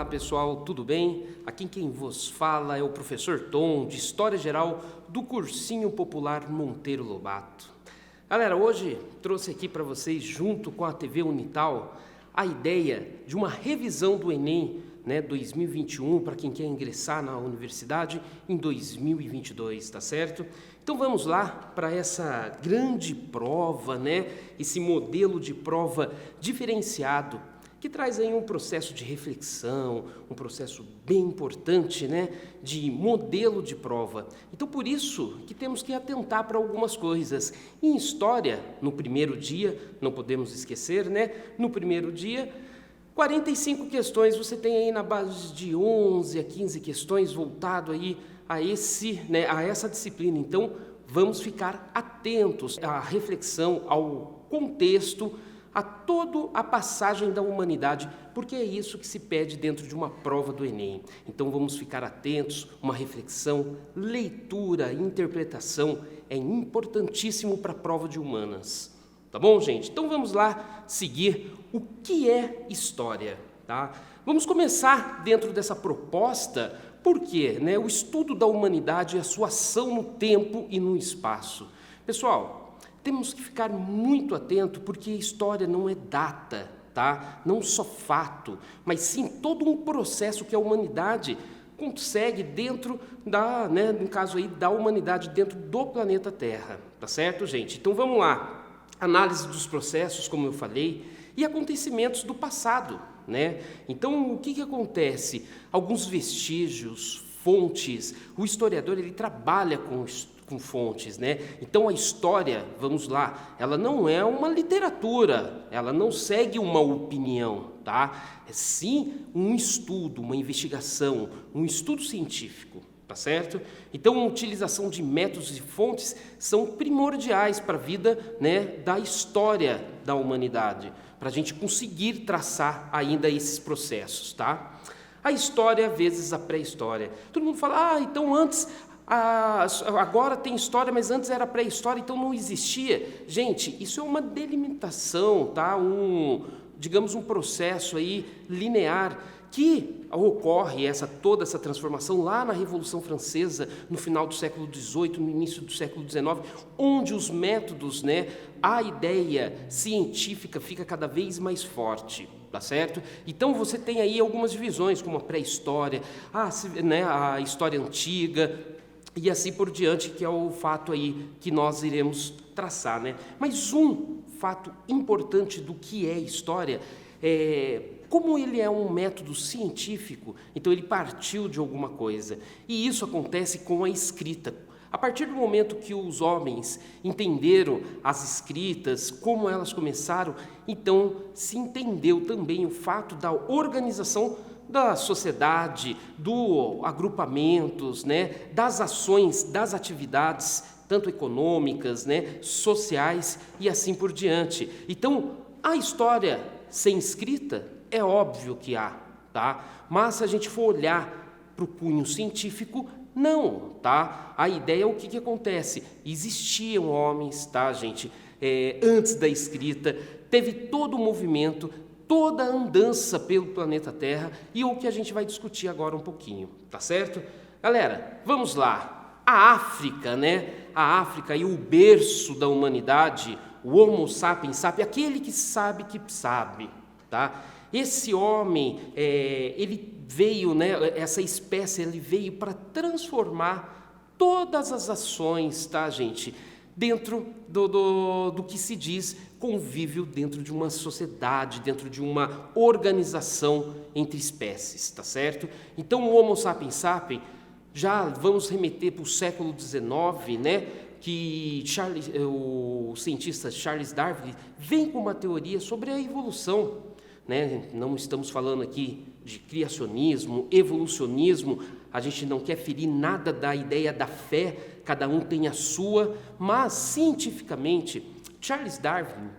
Olá pessoal, tudo bem? Aqui quem vos fala é o professor Tom, de História Geral do Cursinho Popular Monteiro Lobato. Galera, hoje trouxe aqui para vocês, junto com a TV Unital, a ideia de uma revisão do Enem 2021, para quem quer ingressar na universidade em 2022, tá certo? Então vamos lá para essa grande prova, esse modelo de prova diferenciado, que traz aí um processo de reflexão, um processo bem importante, de modelo de prova. Então, por isso que temos que atentar para algumas coisas. Em história, no primeiro dia, não podemos esquecer, no primeiro dia, 45 questões, você tem aí na base de 11 a 15 questões voltado aí a essa disciplina. Então, vamos ficar atentos à reflexão, ao contexto, a toda a passagem da humanidade, porque é isso que se pede dentro de uma prova do Enem. Então vamos ficar atentos, uma reflexão, leitura, interpretação é importantíssimo para a prova de humanas. Tá bom, gente? Então vamos lá seguir o que é história, tá? Vamos começar dentro dessa proposta, porque o estudo da humanidade e a sua ação no tempo e no espaço. Pessoal, temos que ficar muito atento, porque história não é data, tá? Não só fato, mas sim todo um processo que a humanidade consegue dentro no caso aí, da humanidade dentro do planeta Terra, tá certo, gente? Então vamos lá, análise dos processos, como eu falei, e acontecimentos do passado, Então o que acontece? Alguns vestígios, fontes, o historiador ele trabalha com fontes, Então a história, vamos lá, ela não é uma literatura, ela não segue uma opinião, tá? É sim um estudo, uma investigação, um estudo científico, tá certo? Então a utilização de métodos e fontes são primordiais para a vida, da história da humanidade, para a gente conseguir traçar ainda esses processos, tá? A história vezes a pré-história. Todo mundo fala, então antes... agora tem história, mas antes era pré-história, então não existia. Gente, isso é uma delimitação, tá? Digamos um processo aí linear que ocorre toda essa transformação lá na Revolução Francesa, no final do século XVIII, no início do século XIX, onde os métodos, a ideia científica fica cada vez mais forte. Tá certo? Então você tem aí algumas divisões, como a pré-história, a história antiga, e assim por diante, que é o fato aí que nós iremos traçar, Mas um fato importante do que é história como ele é um método científico, então ele partiu de alguma coisa, e isso acontece com a escrita. A partir do momento que os homens entenderam as escritas, como elas começaram, então se entendeu também o fato da organização da sociedade, do agrupamentos, das ações, das atividades, tanto econômicas, sociais e assim por diante. Então, a história sem escrita é óbvio que há, tá? Mas se a gente for olhar para o cunho científico, não, tá? A ideia é o que acontece. Existiam homens, tá, gente? Antes da escrita, teve todo o movimento, toda a andança pelo planeta Terra, e é o que a gente vai discutir agora um pouquinho, tá certo? Galera, vamos lá. A África, A África e o berço da humanidade, o Homo sapiens sapiens, aquele que sabe, tá? Esse homem, ele veio, essa espécie, ele veio para transformar todas as ações, tá, gente? Dentro do que se diz convívio dentro de uma sociedade, dentro de uma organização entre espécies, tá certo? Então, o Homo sapiens sapiens, já vamos remeter para o século XIX, que o cientista Charles Darwin vem com uma teoria sobre a evolução, Não estamos falando aqui de criacionismo, evolucionismo, a gente não quer ferir nada da ideia da fé, cada um tem a sua, mas cientificamente, Charles Darwin,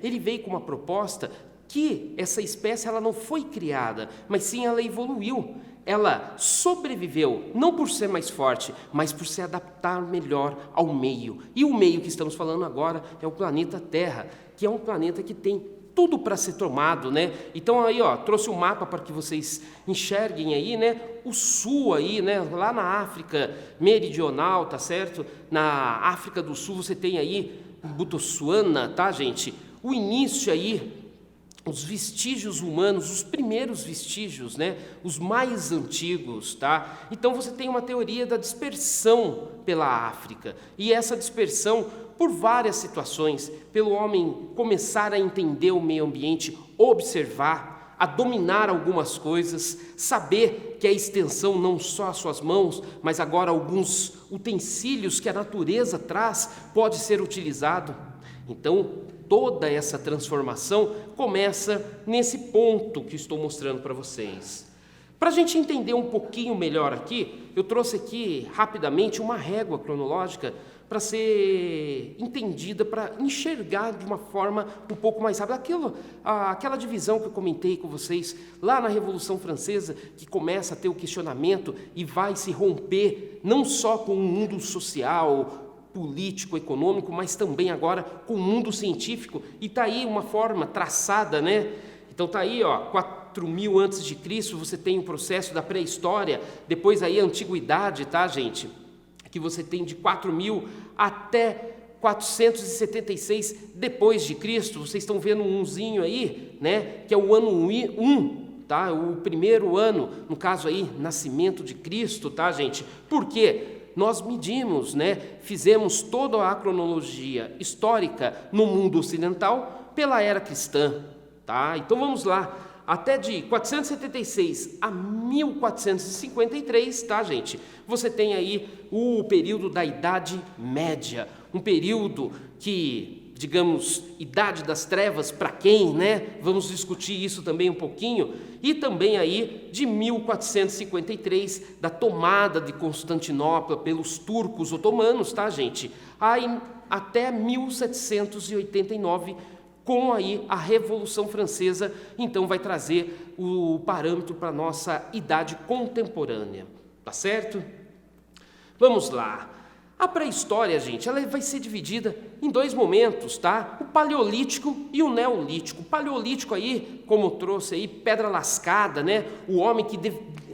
ele veio com uma proposta que essa espécie ela não foi criada, mas sim ela evoluiu. Ela sobreviveu, não por ser mais forte, mas por se adaptar melhor ao meio. E o meio que estamos falando agora é o planeta Terra, que é um planeta que tem tudo para ser tomado, né? Então aí, ó, trouxe um mapa para que vocês enxerguem aí, né? O sul aí, né? Lá na África meridional, tá certo? Na África do Sul você tem aí Botsuana, tá, gente? O início aí, os vestígios humanos, os primeiros vestígios, né? Os mais antigos, tá? Então você tem uma teoria da dispersão pela África. E essa dispersão por várias situações, pelo homem começar a entender o meio ambiente, observar, a dominar algumas coisas, saber que a extensão não só as suas mãos, mas agora alguns utensílios que a natureza traz pode ser utilizado. Então, toda essa transformação começa nesse ponto que estou mostrando para vocês. Para a gente entender um pouquinho melhor aqui, eu trouxe aqui rapidamente uma régua cronológica para ser entendida, para enxergar de uma forma um pouco mais rápida. Aquela divisão que eu comentei com vocês lá na Revolução Francesa, que começa a ter o questionamento e vai se romper não só com o mundo social, político, econômico, mas também agora com o mundo científico. E está aí uma forma traçada, né? Então está aí, ó, 4.000 antes de Cristo, você tem o processo da pré-história, depois aí a antiguidade, tá, gente? Que você tem de 4.000 até 476 depois de Cristo. Vocês estão vendo um umzinho aí, né? Que é o ano 1, tá? O primeiro ano, no caso aí, nascimento de Cristo, tá, gente? Por quê? Nós medimos, né? Fizemos toda a cronologia histórica no mundo ocidental pela era cristã, tá? Então vamos lá. Até de 476 a 1453, tá, gente? Você tem aí o período da Idade Média, um período que, digamos, Idade das Trevas, para quem, né? Vamos discutir isso também um pouquinho. E também aí de 1453, da tomada de Constantinopla pelos turcos otomanos, tá, gente? Aí, até 1789, com aí a Revolução Francesa, então vai trazer o parâmetro para a nossa idade contemporânea, tá certo? Vamos lá. A pré-história, gente, ela vai ser dividida em dois momentos, tá? O Paleolítico e o Neolítico. O Paleolítico aí, como eu trouxe aí, pedra lascada, né? O homem que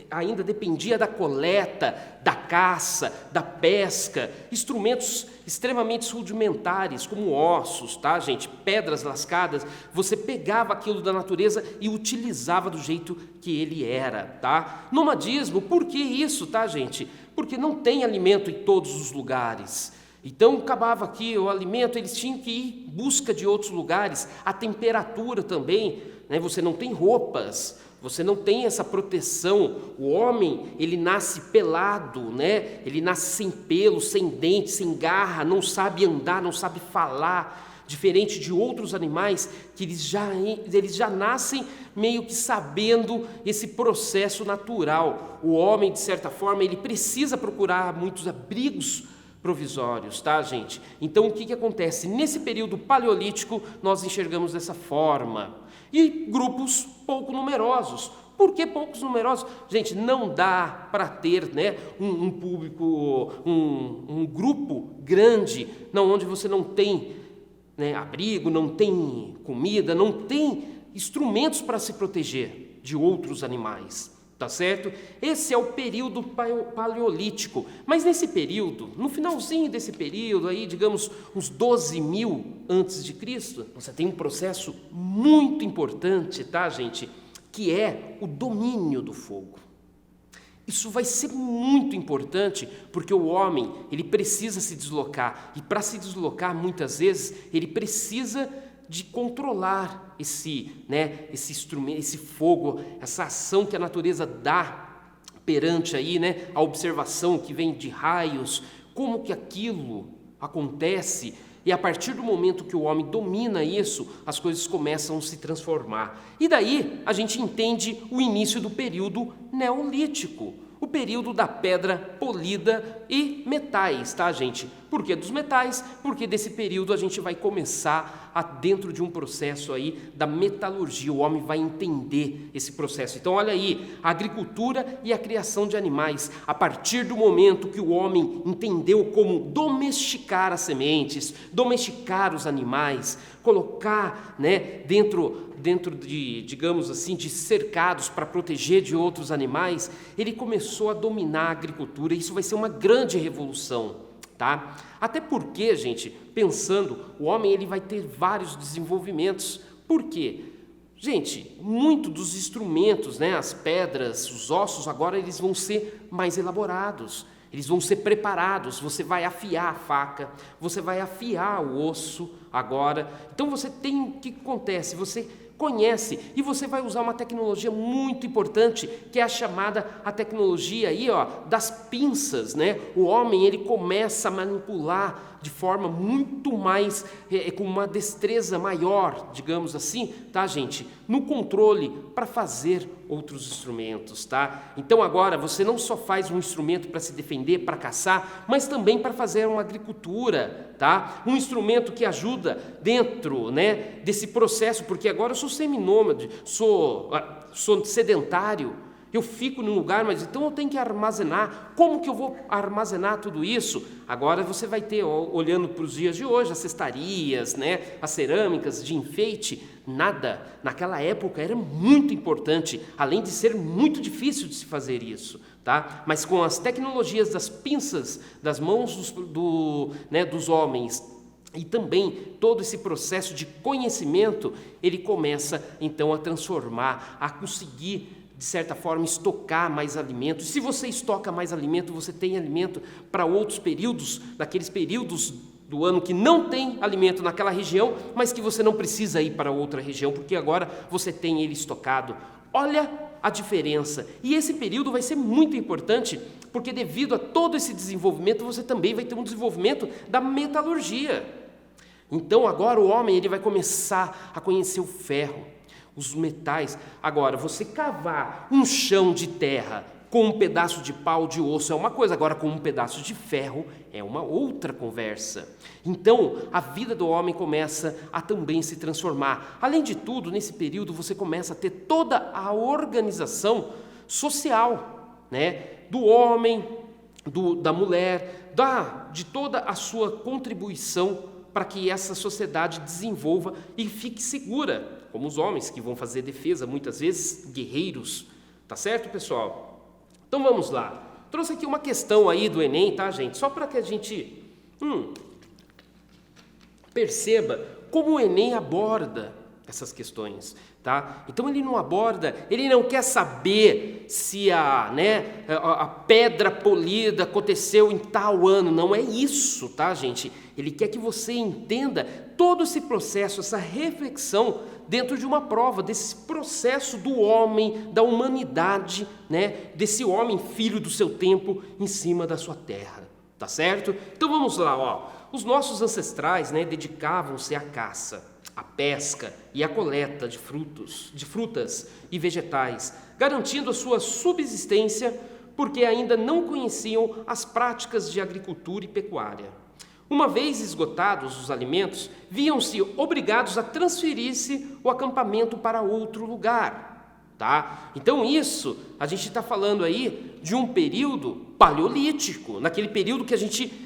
ainda dependia da coleta, da caça, da pesca, instrumentos extremamente rudimentares, como ossos, tá, gente? Pedras lascadas, você pegava aquilo da natureza e utilizava do jeito que ele era, tá? Nomadismo, por que isso, tá, gente? Porque não tem alimento em todos os lugares. Então, acabava aqui o alimento, eles tinham que ir em busca de outros lugares, a temperatura também, né? Você não tem roupas, você não tem essa proteção. O homem, ele nasce pelado, né? Ele nasce sem pelo, sem dente, sem garra, não sabe andar, não sabe falar, diferente de outros animais que eles já nascem meio que sabendo esse processo natural. O homem, de certa forma, ele precisa procurar muitos abrigos provisórios, tá, gente? Então, o que acontece? Nesse período paleolítico, nós enxergamos dessa forma. E grupos pouco numerosos. Por que poucos numerosos? Gente, não dá para ter, né, um público, um grupo grande, não, onde você não tem, né, abrigo, não tem comida, não tem instrumentos para se proteger de outros animais. Tá certo? Esse é o período paleolítico. Mas nesse período, no finalzinho desse período, aí, digamos, uns 12.000 antes de Cristo, você tem um processo muito importante, tá, gente? Que é o domínio do fogo. Isso vai ser muito importante, porque o homem, ele precisa se deslocar. E para se deslocar, muitas vezes, ele precisa de controlar esse instrumento, esse fogo, essa ação que a natureza dá perante aí, né, a observação que vem de raios, como que aquilo acontece, e a partir do momento que o homem domina isso, as coisas começam a se transformar. E daí a gente entende o início do período neolítico, o período da pedra polida e metais, tá, gente? Por que dos metais? Porque desse período a gente vai começar dentro de um processo aí da metalurgia, o homem vai entender esse processo. Então olha aí, a agricultura e a criação de animais, a partir do momento que o homem entendeu como domesticar as sementes, domesticar os animais, colocar, né, dentro de, digamos assim, de cercados para proteger de outros animais, ele começou a dominar a agricultura. Isso vai ser uma grande revolução, tá? Até porque, gente, pensando, o homem ele vai ter vários desenvolvimentos. Por quê? Gente, muito dos instrumentos, né, as pedras, os ossos, agora eles vão ser mais elaborados. Eles vão ser preparados, você vai afiar a faca, você vai afiar o osso agora. Então você tem, o que acontece? Você conhece e você vai usar uma tecnologia muito importante, que é a chamada, a tecnologia aí, ó, das pinças, né? O homem, ele começa a manipular de forma muito mais, com uma destreza maior, digamos assim, tá, gente? No controle, para fazer outros instrumentos, tá? Então agora você não só faz um instrumento para se defender, para caçar, mas também para fazer uma agricultura, tá? Um instrumento que ajuda dentro, né, desse processo, porque agora eu sou seminômade, sou sedentário, eu fico num lugar, mas então eu tenho que armazenar. Como que eu vou armazenar tudo isso? Agora você vai ter, olhando para os dias de hoje, as cestarias, né, as cerâmicas de enfeite, nada. Naquela época era muito importante, além de ser muito difícil de se fazer isso, tá? Mas com as tecnologias das pinças, das mãos dos homens, e também todo esse processo de conhecimento, ele começa então a transformar, a conseguir, de certa forma, estocar mais alimento. Se você estoca mais alimento, você tem alimento para outros períodos, naqueles períodos do ano que não tem alimento naquela região, mas que você não precisa ir para outra região, porque agora você tem ele estocado. Olha a diferença. E esse período vai ser muito importante, porque devido a todo esse desenvolvimento, você também vai ter um desenvolvimento da metalurgia. Então agora o homem ele vai começar a conhecer o ferro, os metais. Agora, você cavar um chão de terra com um pedaço de pau, de osso, é uma coisa. Agora, com um pedaço de ferro, é uma outra conversa. Então, a vida do homem começa a também se transformar. Além de tudo, nesse período, você começa a ter toda a organização social, né? Do homem, da mulher, de toda a sua contribuição para que essa sociedade desenvolva e fique segura, como os homens que vão fazer defesa, muitas vezes guerreiros, tá certo, pessoal? Então vamos lá, trouxe aqui uma questão aí do Enem, tá, gente? Só para que a gente perceba como o Enem aborda essas questões, tá? Então ele não aborda, ele não quer saber se a pedra polida aconteceu em tal ano, não é isso, tá, gente? Ele quer que você entenda todo esse processo, essa reflexão dentro de uma prova, desse processo do homem, da humanidade, né? Desse homem filho do seu tempo em cima da sua terra, tá certo? Então vamos lá, ó. Os nossos ancestrais, né, dedicavam-se à caça, à pesca e à coleta de frutas e vegetais, garantindo a sua subsistência, porque ainda não conheciam as práticas de agricultura e pecuária. Uma vez esgotados os alimentos, viam-se obrigados a transferir-se o acampamento para outro lugar, tá? Então isso, a gente está falando aí de um período paleolítico, naquele período que a gente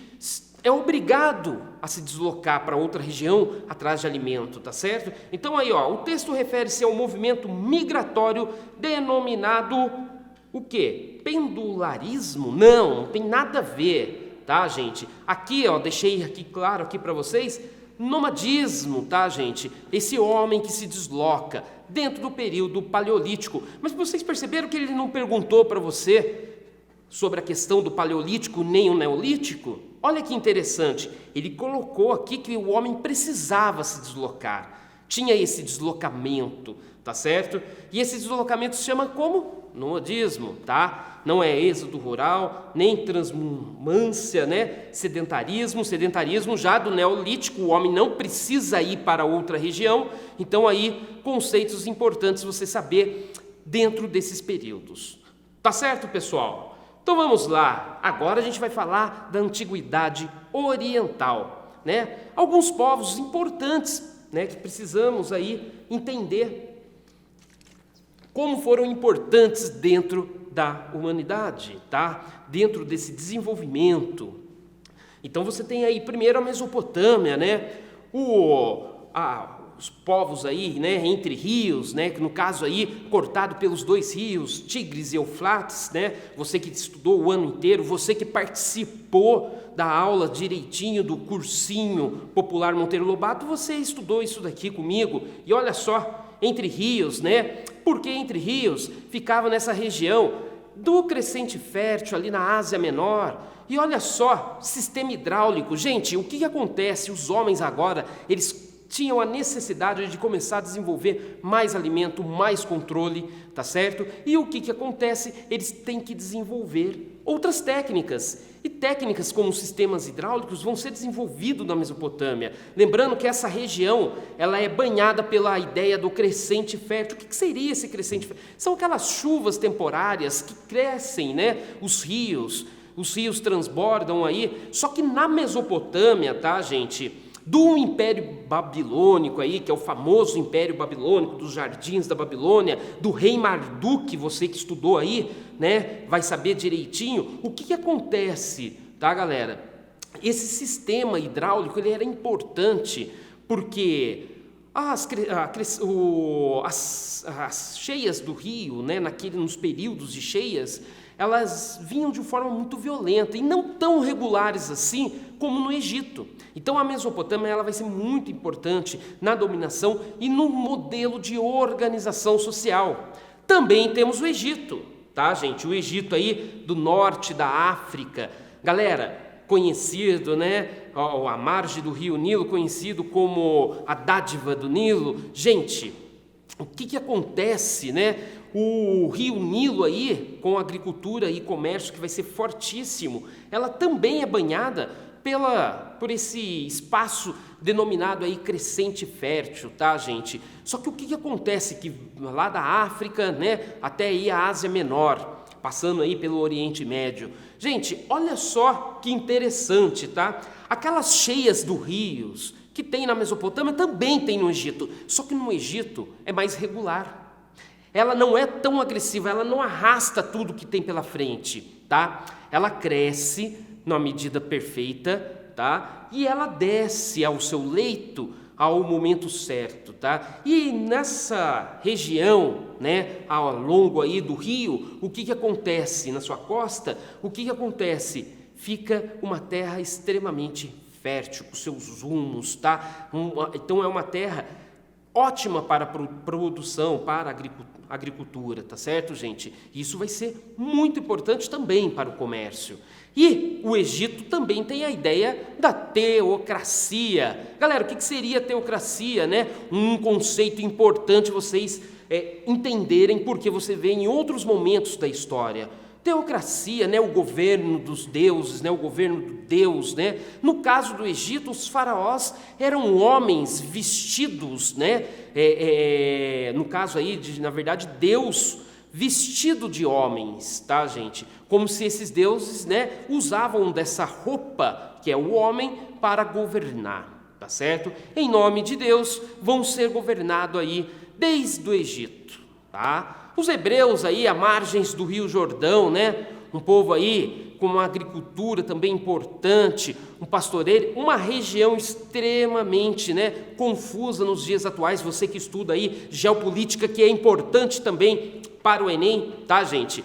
é obrigado a se deslocar para outra região atrás de alimento, tá certo? Então aí, ó, o texto refere-se ao movimento migratório denominado o quê? Pendularismo? Não tem nada a ver, tá, gente? Aqui, ó, deixei aqui claro aqui para vocês, nomadismo, tá, gente? Esse homem que se desloca dentro do período paleolítico. Mas vocês perceberam que ele não perguntou para você sobre a questão do paleolítico nem o neolítico? Olha que interessante, ele colocou aqui que o homem precisava se deslocar, tinha esse deslocamento, tá certo? E esse deslocamento se chama como? Nomadismo, tá? Não é êxodo rural, nem transumância, né? Sedentarismo já do neolítico, o homem não precisa ir para outra região. Então aí, conceitos importantes você saber dentro desses períodos. Tá certo, pessoal? Então vamos lá, agora a gente vai falar da Antiguidade Oriental, né? Alguns povos importantes, né, que precisamos aí entender como foram importantes dentro da humanidade, tá? Dentro desse desenvolvimento. Então você tem aí primeiro a Mesopotâmia, né? Os povos aí, né, entre rios, né, que no caso aí cortado pelos dois rios, Tigres e Eufrates, né? Você que estudou o ano inteiro, você que participou da aula direitinho do cursinho popular Monteiro Lobato, você estudou isso daqui comigo. E olha só, entre rios, né? Porque entre rios ficava nessa região do Crescente Fértil ali na Ásia Menor. E olha só, sistema hidráulico. Gente, o que acontece? Os homens agora, eles tinham a necessidade de começar a desenvolver mais alimento, mais controle, tá certo? E o que acontece? Eles têm que desenvolver outras técnicas. E técnicas como sistemas hidráulicos vão ser desenvolvidos na Mesopotâmia. Lembrando que essa região, ela é banhada pela ideia do crescente fértil. O que seria esse crescente fértil? São aquelas chuvas temporárias que crescem, né? Os rios transbordam aí. Só que na Mesopotâmia, tá, gente? Do Império Babilônico aí, que é o famoso Império Babilônico, dos jardins da Babilônia, do rei Marduk, você que estudou aí, né, vai saber direitinho o que acontece, tá, galera? Esse sistema hidráulico, ele era importante porque as cheias do rio, né, nos períodos de cheias, elas vinham de forma muito violenta e não tão regulares assim como no Egito. Então a Mesopotâmia ela vai ser muito importante na dominação e no modelo de organização social. Também temos o Egito, tá, gente? O Egito aí do norte da África. Galera, conhecido, né? A margem do rio Nilo, conhecido como a dádiva do Nilo. Gente, o que acontece, né? O rio Nilo aí, com agricultura e comércio que vai ser fortíssimo, ela também é banhada por esse espaço denominado aí crescente fértil, tá, gente? Só que o que acontece? Que lá da África, né, até aí a Ásia Menor, passando aí pelo Oriente Médio. Gente, olha só que interessante, tá? Aquelas cheias dos rios que tem na Mesopotâmia também tem no Egito, só que no Egito é mais regular. Ela não é tão agressiva, ela não arrasta tudo que tem pela frente, tá? Ela cresce na medida perfeita, tá? E ela desce ao seu leito ao momento certo, tá? E nessa região, né, ao longo aí do rio, o que acontece na sua costa? O que acontece? Fica uma terra extremamente fértil, com seus humos, tá? Então é uma terra ótima para a produção, para a agricultura, tá certo, gente? Isso vai ser muito importante também para o comércio. E o Egito também tem a ideia da teocracia. Galera, o que seria teocracia, né? Um conceito importante vocês entenderem, porque você vê em outros momentos da história. Teocracia, né, o governo dos deuses, né, o governo do Deus, né? No caso do Egito, os faraós eram homens vestidos, né? No caso aí, na verdade, Deus vestido de homens, tá, gente? Como se esses deuses, né, usavam dessa roupa, que é o homem, para governar, tá certo? Em nome de Deus, vão ser governados aí desde o Egito, tá? Os hebreus aí, à margens do Rio Jordão, né? Um povo aí com uma agricultura também importante, um pastoreio, uma região extremamente, né, confusa nos dias atuais. Você que estuda aí geopolítica, que é importante também para o Enem, tá, gente?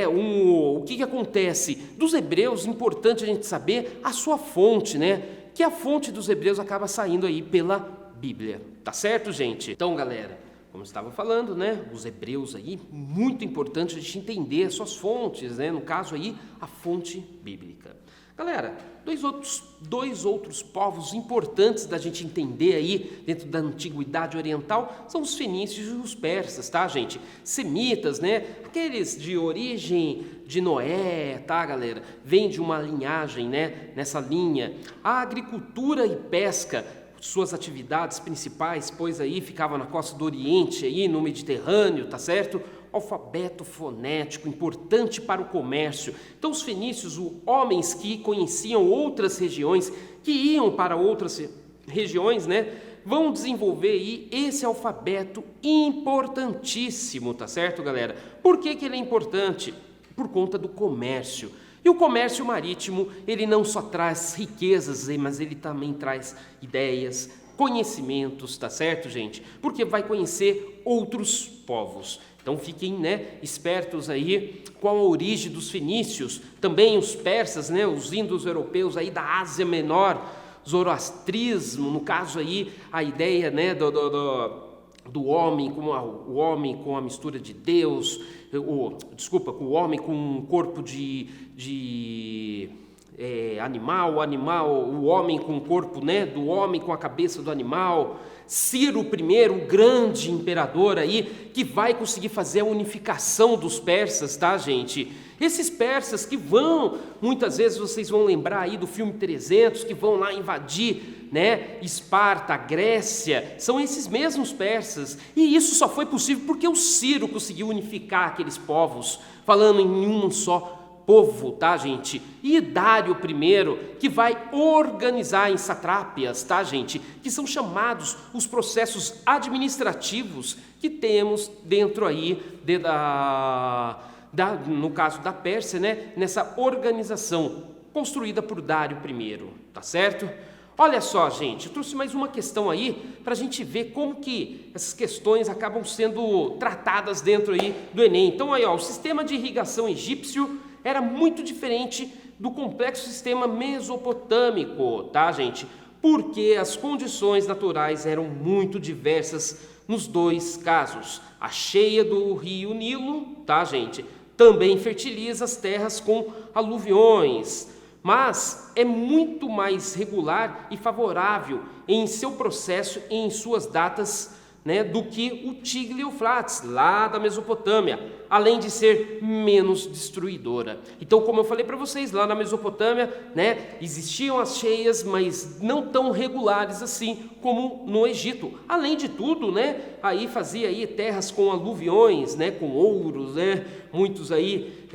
O que acontece? Dos hebreus, importante a gente saber a sua fonte, né? Que a fonte dos hebreus acaba saindo aí pela Bíblia, tá certo, gente? Então, galera, como eu estava falando, né, os hebreus aí, muito importante a gente entender as suas fontes, né, no caso aí, a fonte bíblica. Galera, dois outros povos importantes da gente entender aí, dentro da Antiguidade Oriental, são os fenícios e os persas, tá, gente? Semitas, né, aqueles de origem de Noé, tá, galera? Vem de uma linhagem, né, nessa linha. A agricultura e pesca, suas atividades principais, pois aí ficava na costa do Oriente, aí no Mediterrâneo, tá certo? Alfabeto fonético, importante para o comércio. Então os fenícios, homens que conheciam outras regiões, que iam para outras regiões, né, vão desenvolver aí esse alfabeto importantíssimo, tá certo, galera? Por que ele é importante? Por conta do comércio. E o comércio marítimo, ele não só traz riquezas, mas ele também traz ideias, conhecimentos, tá certo, gente? Porque vai conhecer outros povos. Então fiquem, né, espertos aí com a origem dos fenícios, também os persas, né, os indo-europeus aí da Ásia Menor, zoroastrismo, no caso aí a ideia, né, do homem como o homem com a mistura de Deus, com o homem com um corpo de animal, o homem com o corpo, né, do homem com a cabeça do animal. Ciro I, o grande imperador aí, que vai conseguir fazer a unificação dos persas, tá, gente? Esses persas que vão, muitas vezes vocês vão lembrar aí do filme 300, que vão lá invadir, né, Esparta, a Grécia, são esses mesmos persas, e isso só foi possível porque o Ciro conseguiu unificar aqueles povos, falando em um só povo, tá, gente? E Dário I, que vai organizar em satrápias, tá, gente? Que são chamados os processos administrativos que temos dentro aí no caso da Pérsia, né? Nessa organização construída por Dário I, tá certo? Olha só, gente, eu trouxe mais uma questão aí para a gente ver como que essas questões acabam sendo tratadas dentro aí do Enem. Então aí, ó, o sistema de irrigação egípcio era muito diferente do complexo sistema mesopotâmico, tá, gente? Porque as condições naturais eram muito diversas nos dois casos. A cheia do rio Nilo, tá, gente, também fertiliza as terras com aluviões, mas é muito mais regular e favorável em seu processo e em suas datas, né, do que o Tigre e Eufrates, lá da Mesopotâmia, além de ser menos destruidora. Então, como eu falei para vocês, lá na Mesopotâmia, né, existiam as cheias, mas não tão regulares assim como no Egito. Além de tudo, né, aí fazia aí terras com aluviões, né, com ouros, né, muitos aí,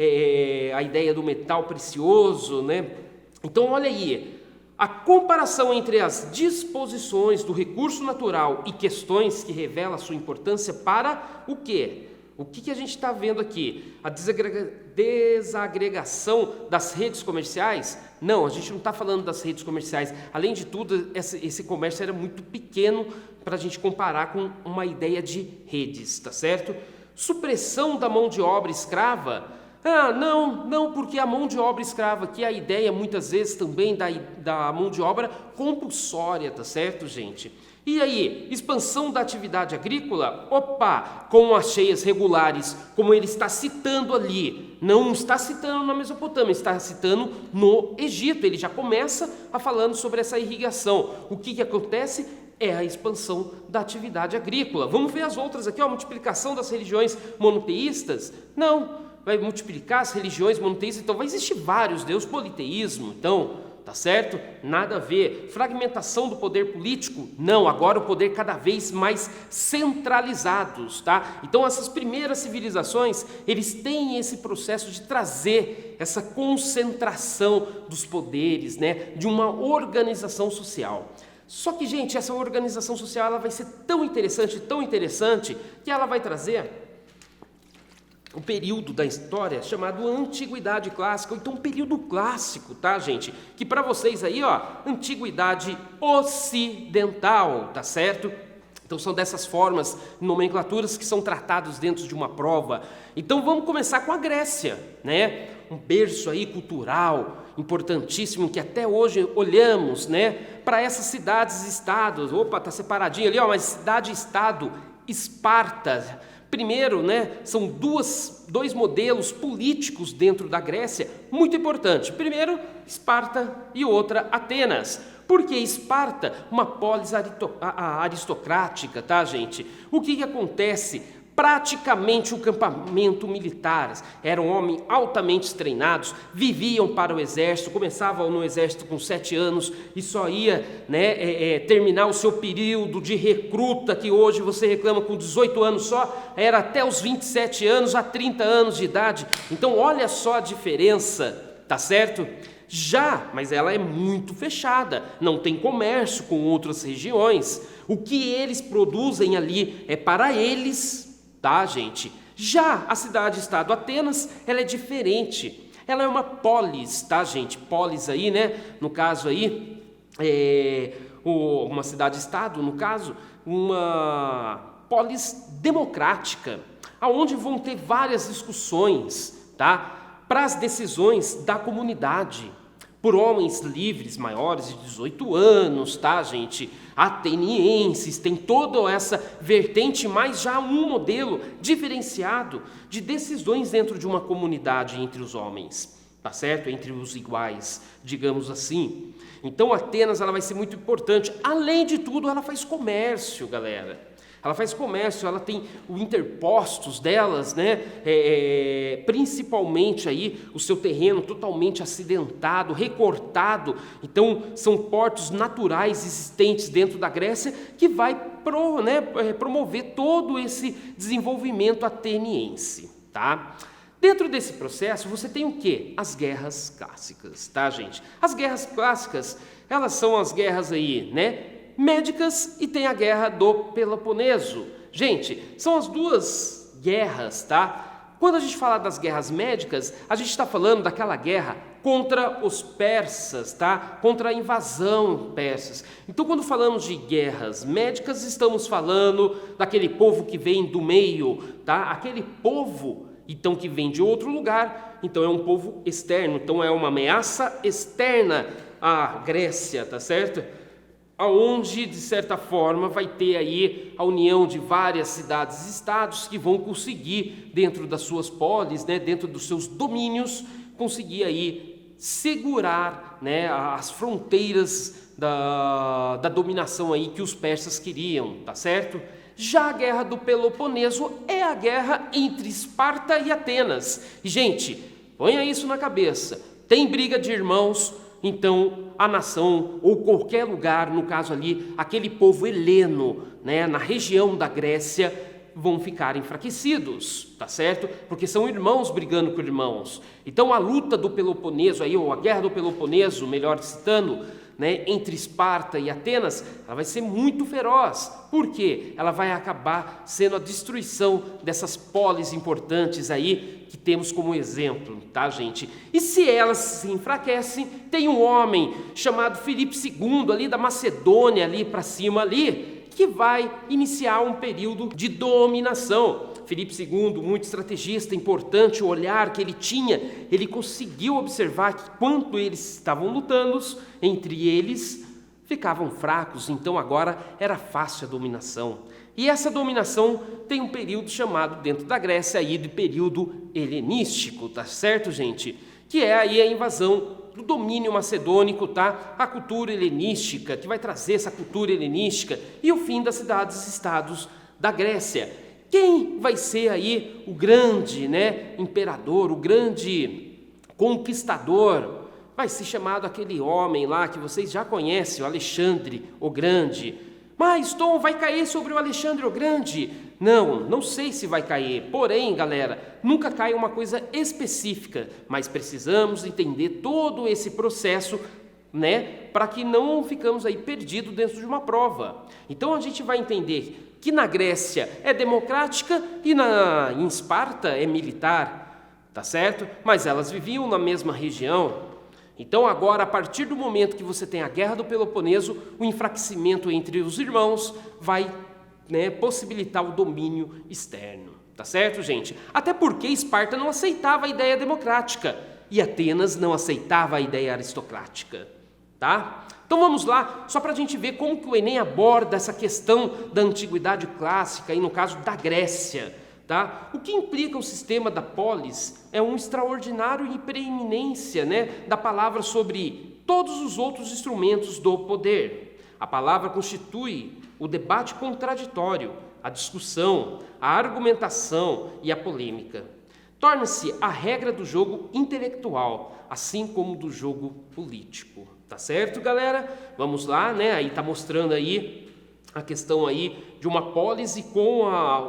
a ideia do metal precioso, né. Então, olha aí, a comparação entre as disposições do recurso natural e questões que revelam a sua importância para o quê? O que a gente está vendo aqui? A desagregação das redes comerciais? Não, a gente não está falando das redes comerciais. Além de tudo, esse comércio era muito pequeno para a gente comparar com uma ideia de redes, tá certo? Supressão da mão de obra escrava? Não, porque a mão de obra escrava aqui, a ideia muitas vezes também da mão de obra compulsória, tá certo, gente? E aí, expansão da atividade agrícola? Com as cheias regulares, como ele está citando ali, não está citando na Mesopotâmia, está citando no Egito, ele já começa falando sobre essa irrigação. O que acontece? É a expansão da atividade agrícola. Vamos ver as outras aqui, ó, multiplicação das religiões monoteístas? Não. Vai multiplicar as religiões monoteístas, então vai existir vários deuses, politeísmo, então, tá certo? Nada a ver. Fragmentação do poder político? Não, agora o poder cada vez mais centralizados, tá? Então essas primeiras civilizações, eles têm esse processo de trazer essa concentração dos poderes, né? De uma organização social. Só que, gente, essa organização social, ela vai ser tão interessante, que ela vai trazer o período da história chamado Antiguidade Clássica, ou então período clássico, tá, gente? Que para vocês aí, ó, Antiguidade Ocidental, tá certo? Então são dessas formas, nomenclaturas que são tratados dentro de uma prova. Então vamos começar com a Grécia, né? Um berço aí cultural importantíssimo que até hoje olhamos, né? Para essas cidades-estados. Opa, tá separadinho ali, ó, mas cidade-estado, Esparta. Primeiro, né, são dois modelos políticos dentro da Grécia muito importantes. Primeiro, Esparta e outra, Atenas. Por que Esparta? Uma polis aristocrática, tá, gente? O que acontece? praticamente um campamento militar. Eram homens altamente treinados, viviam para o exército, começavam no exército com 7 anos e só ia terminar o seu período de recruta, que hoje você reclama com 18 anos só, era até os 27 anos a 30 anos de idade. Então olha só a diferença, tá certo? Mas ela é muito fechada, não tem comércio com outras regiões. O que eles produzem ali é para eles, tá, gente? Já a cidade-estado Atenas, ela é diferente. Ela é uma polis, tá, gente? Polis aí, né? No caso aí, uma cidade-estado, no caso, uma polis democrática, aonde vão ter várias discussões, tá? Para as decisões da comunidade, por homens livres maiores de 18 anos, tá, gente? Atenienses, tem toda essa vertente, mas já um modelo diferenciado de decisões dentro de uma comunidade entre os homens, tá certo? Entre os iguais, digamos assim. Então Atenas, ela vai ser muito importante. Além de tudo, ela faz comércio, galera. Ela faz comércio, ela tem o interpostos delas, né? Principalmente aí o seu terreno totalmente acidentado, recortado. Então são portos naturais existentes dentro da Grécia que vai promover todo esse desenvolvimento ateniense, tá? Dentro desse processo você tem o quê? As guerras clássicas, tá, gente? As guerras clássicas, elas são as guerras aí, né? Médicas, e tem a guerra do Peloponeso. Gente, são as duas guerras, tá? Quando a gente fala das guerras médicas, a gente está falando daquela guerra contra os persas, tá? Contra a invasão persas. Então, quando falamos de guerras médicas, estamos falando daquele povo que vem do meio, tá? Aquele povo, então, que vem de outro lugar, então é um povo externo, então é uma ameaça externa à Grécia, tá certo? Aonde, de certa forma, vai ter aí a união de várias cidades e estados que vão conseguir, dentro das suas polis, né, dentro dos seus domínios, conseguir aí segurar, né, as fronteiras da dominação aí que os persas queriam, tá certo? Já a guerra do Peloponeso é a guerra entre Esparta e Atenas. E, gente, ponha isso na cabeça, tem briga de irmãos, então a nação, ou qualquer lugar, no caso ali, aquele povo heleno, né, na região da Grécia, vão ficar enfraquecidos, tá certo? Porque são irmãos brigando com irmãos. Então a luta do Peloponeso, aí, ou a guerra do Peloponeso, melhor citando, né, entre Esparta e Atenas, ela vai ser muito feroz. Por quê? Ela vai acabar sendo a destruição dessas polis importantes aí que temos como exemplo, tá, gente? E se elas se enfraquecem, tem um homem chamado Filipe II ali da Macedônia, ali para cima ali, que vai iniciar um período de dominação. Filipe II, muito estrategista, importante o olhar que ele tinha, ele conseguiu observar que quando eles estavam lutando, entre eles ficavam fracos, então agora era fácil a dominação. E essa dominação tem um período chamado dentro da Grécia aí de período helenístico, tá certo, gente? Que é aí a invasão do domínio macedônico, tá? A cultura helenística, que vai trazer essa cultura helenística e o fim das cidades-estados da Grécia. Quem vai ser aí o grande, né, imperador, o grande conquistador? Vai ser chamado aquele homem lá que vocês já conhecem, o Alexandre o Grande. Mas, Tom, vai cair sobre o Alexandre o Grande? Não sei se vai cair. Porém, galera, nunca cai uma coisa específica, mas precisamos entender todo esse processo, né, para que não ficamos aí perdidos dentro de uma prova. Então a gente vai entender que na Grécia é democrática e em Esparta é militar, tá certo? Mas elas viviam na mesma região. Então agora, a partir do momento que você tem a Guerra do Peloponeso, o enfraquecimento entre os irmãos vai, né, possibilitar o domínio externo, tá certo, gente? Até porque Esparta não aceitava a ideia democrática e Atenas não aceitava a ideia aristocrática, tá? Então vamos lá, só para a gente ver como que o Enem aborda essa questão da antiguidade clássica, e no caso da Grécia, tá? O que implica o sistema da polis é um extraordinário e preeminência, né, da palavra sobre todos os outros instrumentos do poder. A palavra constitui o debate contraditório, a discussão, a argumentação e a polêmica. Torna-se a regra do jogo intelectual, assim como do jogo político. Tá certo, galera? Vamos lá, né? Aí tá mostrando aí a questão aí de uma pólis com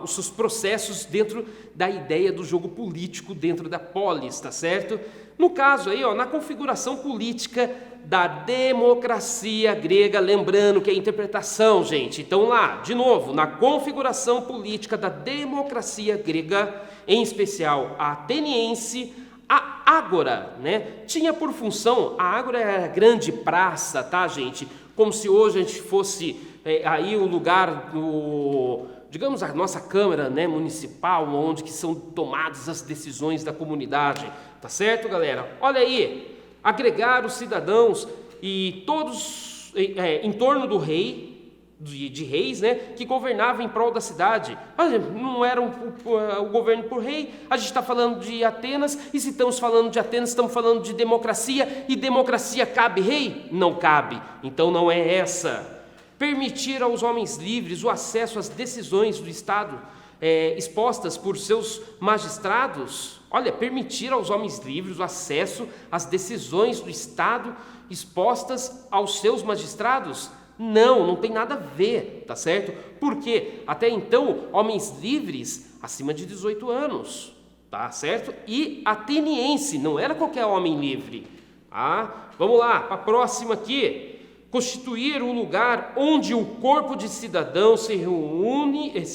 os seus processos dentro da ideia do jogo político dentro da pólis, tá certo? No caso aí, ó, na configuração política da democracia grega, lembrando que é interpretação, gente. Então lá, de novo, na configuração política da democracia grega, em especial a ateniense, a ágora, né, tinha por função, a ágora era a grande praça, tá, gente? Como se hoje a gente fosse aí o lugar do, digamos, a nossa Câmara, né, municipal, onde que são tomadas as decisões da comunidade, tá certo, galera? Olha aí, agregar os cidadãos e todos em torno do rei, de reis, né, que governavam em prol da cidade. Olha, não era o governo por rei, a gente está falando de Atenas, e se estamos falando de Atenas, estamos falando de democracia, e democracia cabe rei? Não cabe, então não é essa. Permitir aos homens livres o acesso às decisões do Estado expostas por seus magistrados. Olha, permitir aos homens livres o acesso às decisões do Estado expostas aos seus magistrados. Não tem nada a ver, tá certo? Porque até então, homens livres acima de 18 anos, tá certo? E ateniense, não era qualquer homem livre. Vamos lá, para a próxima aqui. Constituir um lugar onde o corpo de cidadãos se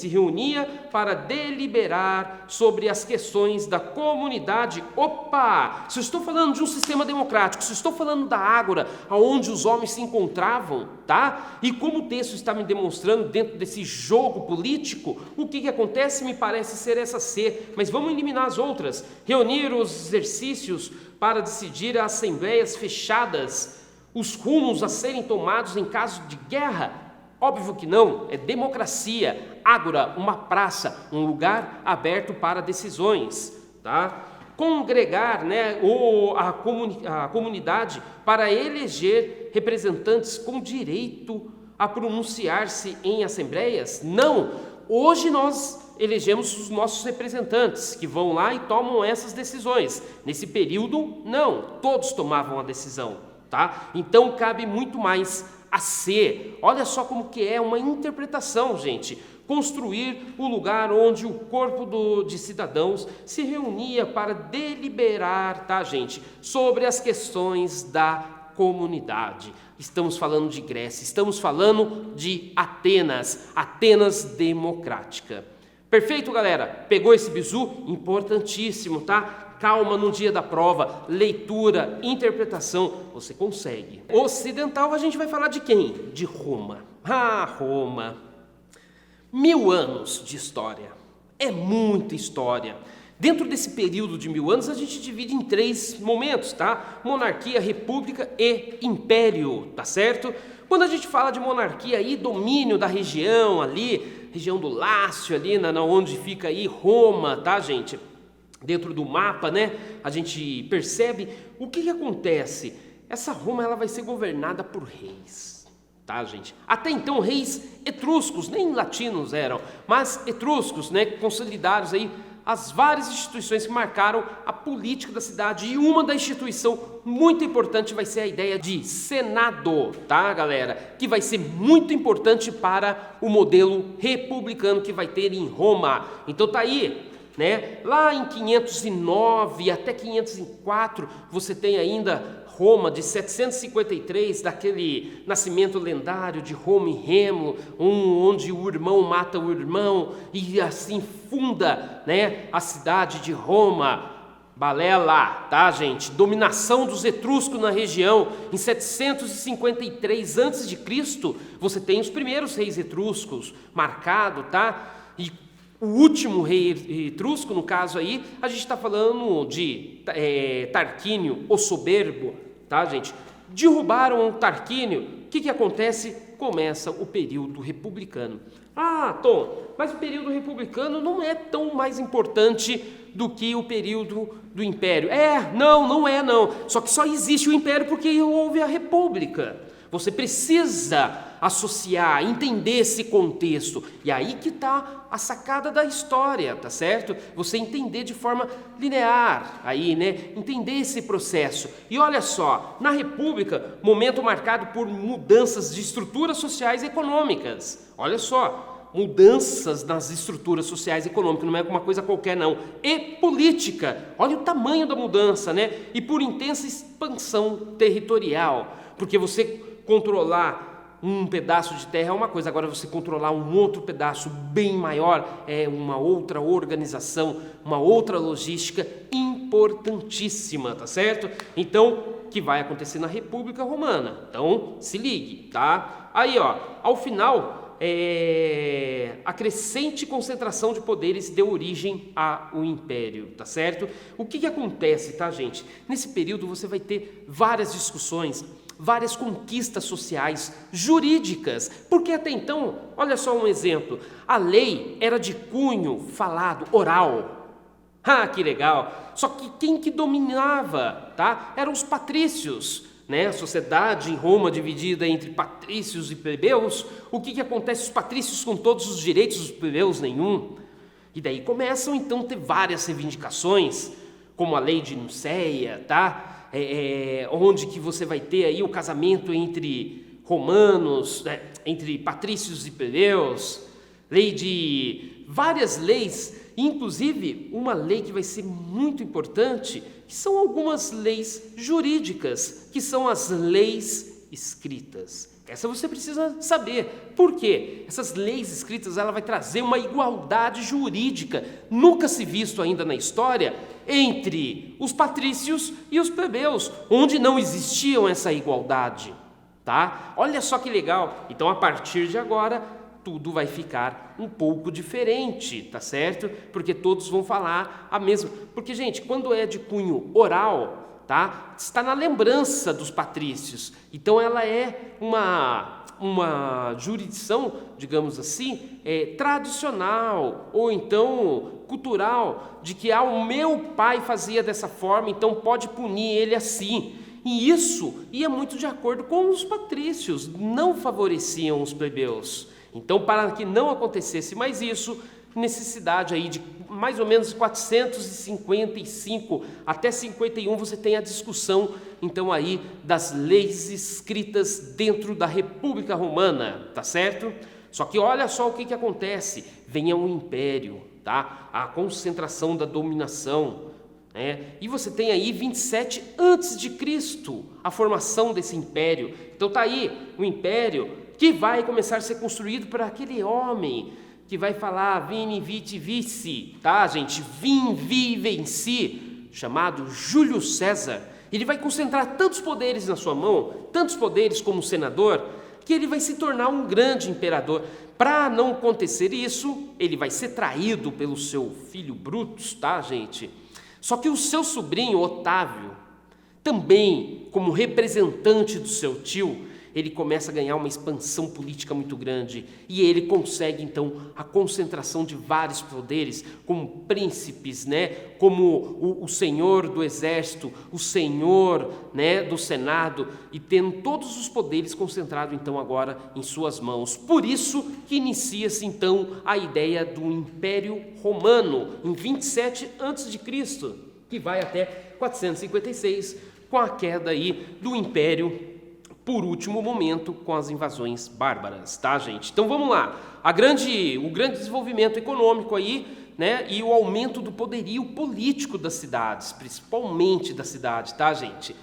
reunia para deliberar sobre as questões da comunidade. Opa! Se eu estou falando de um sistema democrático, se eu estou falando da ágora, onde os homens se encontravam, tá? E como o texto está me demonstrando dentro desse jogo político, o que acontece me parece ser essa C, mas vamos eliminar as outras. Reunir os exercícios para decidir as assembleias fechadas, os rumos a serem tomados em caso de guerra? Óbvio que não, é democracia, ágora, uma praça, um lugar aberto para decisões, tá? Congregar, né, a comunidade para eleger representantes com direito a pronunciar-se em assembleias? Não, hoje nós elegemos os nossos representantes que vão lá e tomam essas decisões. Nesse período, não, todos tomavam a decisão. Tá? Então cabe muito mais a ser. Olha só como que é uma interpretação, gente. Construir o lugar onde o corpo de cidadãos se reunia para deliberar, tá, gente, sobre as questões da comunidade. Estamos falando de Grécia, estamos falando de Atenas, Atenas democrática. Perfeito, galera? Pegou esse bizu? Importantíssimo, tá? Calma no dia da prova, leitura, interpretação, você consegue. Ocidental, a gente vai falar de quem? De Roma. Roma. 1000 anos de história. É muita história. Dentro desse período de 1000 anos, a gente divide em 3 momentos, tá? Monarquia, república e império, tá certo? Quando a gente fala de monarquia aí, domínio da região ali, região do Lácio ali, onde fica aí Roma, tá, gente? Dentro do mapa, né, a gente percebe o que acontece. Essa Roma, ela vai ser governada por reis, tá, gente? Até então, reis etruscos, nem latinos eram, mas etruscos, né, consolidados aí as várias instituições que marcaram a política da cidade. E uma da instituição muito importante vai ser a ideia de Senado, tá, galera? Que vai ser muito importante para o modelo republicano que vai ter em Roma. Então tá aí, né? Lá em 509 até 504, você tem ainda Roma de 753, daquele nascimento lendário de Roma e Remo, onde o irmão mata o irmão e assim funda, né, a cidade de Roma. Balela, tá, gente? Dominação dos etruscos na região. Em 753 a.C., você tem os primeiros reis etruscos marcado, tá? E o último rei etrusco, no caso aí, a gente está falando de Tarquínio, o Soberbo, tá, gente? Derrubaram Tarquínio, o que acontece? Começa o período republicano. Tom, mas o período republicano não é tão mais importante do que o período do Império. Não é não. Só que só existe o Império porque houve a República. Você precisa associar, entender esse contexto. E aí que está a sacada da história, tá certo? Você entender de forma linear, aí, né? Entender esse processo. E olha só, na República, momento marcado por mudanças de estruturas sociais e econômicas. Olha só, mudanças nas estruturas sociais e econômicas, não é uma coisa qualquer não. E política, olha o tamanho da mudança, né? E por intensa expansão territorial, porque você controlar um pedaço de terra é uma coisa, agora você controlar um outro pedaço bem maior é uma outra organização, uma outra logística importantíssima, tá certo? Então, que vai acontecer na República Romana. Então, se ligue, tá? Aí, ó, ao final, a crescente concentração de poderes deu origem ao Império, tá certo? O que acontece, tá, gente? Nesse período você vai ter várias discussões, várias conquistas sociais, jurídicas, porque até então, olha só um exemplo, a lei era de cunho falado, oral. Ah, que legal! Só que quem que dominava, tá? Eram os patrícios, né? A sociedade em Roma dividida entre patrícios e plebeus. O que acontece? Os patrícios com todos os direitos, os plebeus nenhum. E daí começam então a ter várias reivindicações, como a lei de Niceia, tá? Onde que você vai ter aí o casamento entre romanos, né? Entre patrícios e plebeus, lei de várias leis, inclusive uma lei que vai ser muito importante, que são algumas leis jurídicas, que são as leis escritas. Essa você precisa saber. Por quê? Essas leis escritas, ela vai trazer uma igualdade jurídica, nunca se visto ainda na história, entre os patrícios e os plebeus, onde não existiam essa igualdade, tá? Olha só que legal. Então, a partir de agora, tudo vai ficar um pouco diferente, tá certo? Porque todos vão falar a mesma. Porque, gente, quando é de cunho oral, tá? Está na lembrança dos patrícios. Então ela é uma jurisdição, digamos assim, tradicional ou então cultural, de que o meu pai fazia dessa forma, então pode punir ele assim. E isso ia muito de acordo com os patrícios, não favoreciam os plebeus. Então, para que não acontecesse mais isso, necessidade aí de mais ou menos 455 até 51 você tem a discussão então aí das leis escritas dentro da República Romana, tá certo? Só que olha só o que acontece, vem um império, tá? A concentração da dominação, né? E você tem aí 27 antes de Cristo, a formação desse império. Então tá aí o império que vai começar a ser construído por aquele homem que vai falar vini, vidi, vici, tá, gente? Vim, vi, venci, chamado Júlio César. Ele vai concentrar tantos poderes na sua mão, tantos poderes como senador, que ele vai se tornar um grande imperador. Para não acontecer isso, ele vai ser traído pelo seu filho Brutus, tá, gente? Só que o seu sobrinho, Otávio, também como representante do seu tio, ele começa a ganhar uma expansão política muito grande e ele consegue então a concentração de vários poderes, como príncipes, né? Como o senhor do exército, o senhor, né, do senado, e tendo todos os poderes concentrados então agora em suas mãos. Por isso que inicia-se então a ideia do Império Romano em 27 a.C., que vai até 456 com a queda aí do Império, por último momento, com as invasões bárbaras, tá, gente? Então vamos lá. O grande desenvolvimento econômico aí, né? E o aumento do poderio político das cidades, principalmente da cidade, tá, gente?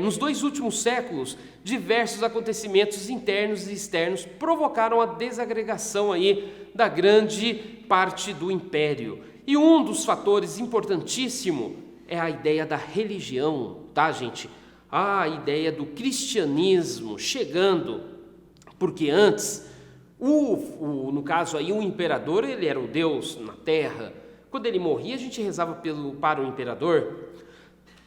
Nos 2 últimos séculos, diversos acontecimentos internos e externos provocaram a desagregação aí da grande parte do império. E um dos fatores importantíssimo é a ideia da religião, tá, gente? A ideia do cristianismo chegando, porque antes, no caso aí, o imperador, ele era o Deus na terra. Quando ele morria, a gente rezava para o imperador,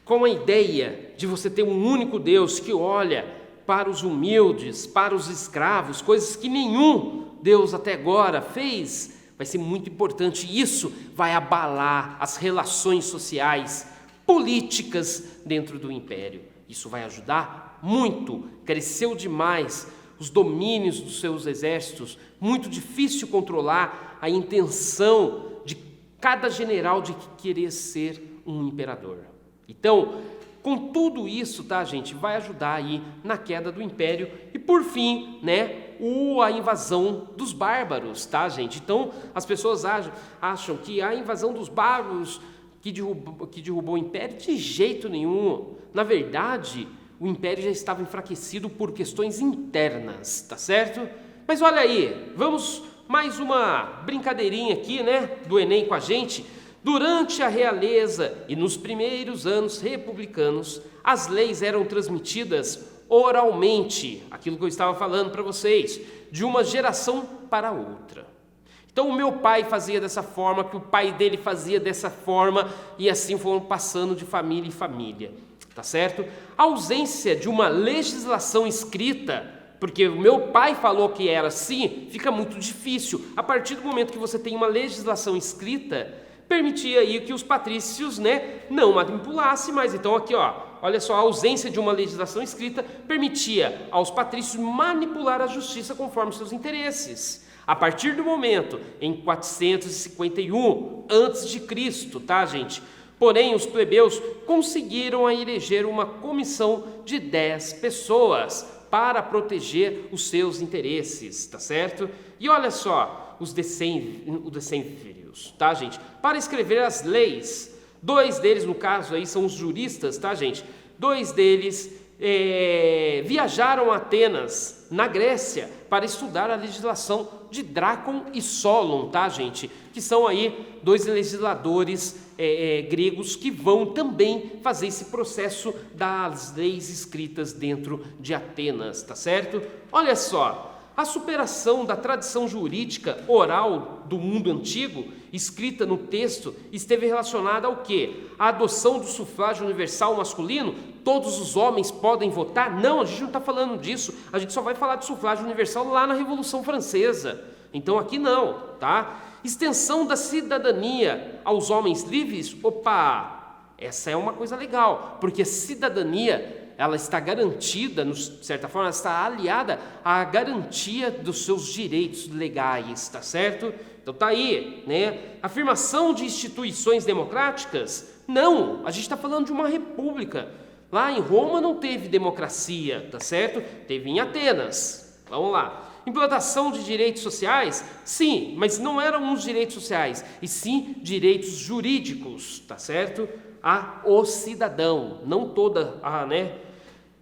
com a ideia de você ter um único Deus que olha para os humildes, para os escravos, coisas que nenhum Deus até agora fez. Vai ser muito importante, isso vai abalar as relações sociais, políticas dentro do império. Isso vai ajudar Muito, cresceu demais os domínios dos seus exércitos, muito difícil controlar a intenção de cada general de querer ser um imperador. Então, com tudo isso, tá, gente, vai ajudar aí na queda do império e, por fim, né, a invasão dos bárbaros, tá, gente? Então, as pessoas acham que a invasão dos bárbaros que derrubou o império, de jeito nenhum. Na verdade, o império já estava enfraquecido por questões internas, tá certo? Mas olha aí, vamos mais uma brincadeirinha aqui, né, do Enem com a gente. Durante a realeza e nos primeiros anos republicanos, as leis eram transmitidas oralmente, aquilo que eu estava falando para vocês, de uma geração para outra. Então o meu pai fazia dessa forma, que o pai dele fazia dessa forma, e assim foram passando de família em família, tá certo? A ausência de uma legislação escrita, porque o meu pai falou que era assim, fica muito difícil. A partir do momento que você tem uma legislação escrita, permitia aí que os patrícios, né, não manipulassem mais. Então aqui, ó, olha só, a ausência de uma legislação escrita permitia aos patrícios manipular a justiça conforme seus interesses. A partir do momento em 451 a.C., tá, gente? Porém, os plebeus conseguiram eleger uma comissão de 10 pessoas para proteger os seus interesses, tá certo? E olha só, os decênvios, tá, gente? Para escrever as leis, 2 deles, no caso aí, são os juristas, tá, gente? 2 deles viajaram a Atenas, na Grécia, para estudar a legislação de Drácon e Solon, tá, gente? Que são aí 2 legisladores gregos que vão também fazer esse processo das leis escritas dentro de Atenas, tá certo? Olha só, a superação da tradição jurídica oral do mundo antigo, escrita no texto, esteve relacionada ao quê? A adoção do sufrágio universal masculino? Todos os homens podem votar? Não, a gente não está falando disso. A gente só vai falar de sufrágio universal lá na Revolução Francesa. Então aqui não, tá? Extensão da cidadania aos homens livres? Opa, essa é uma coisa legal, porque a cidadania, ela está garantida, de certa forma, ela está aliada à garantia dos seus direitos legais, tá certo? Então tá aí, né? Afirmação de instituições democráticas? Não, a gente está falando de uma república. Lá em Roma não teve democracia, tá certo? Teve em Atenas. Vamos lá. Implantação de direitos sociais? Sim, mas não eram os direitos sociais, e sim direitos jurídicos, tá certo? O cidadão, não toda né?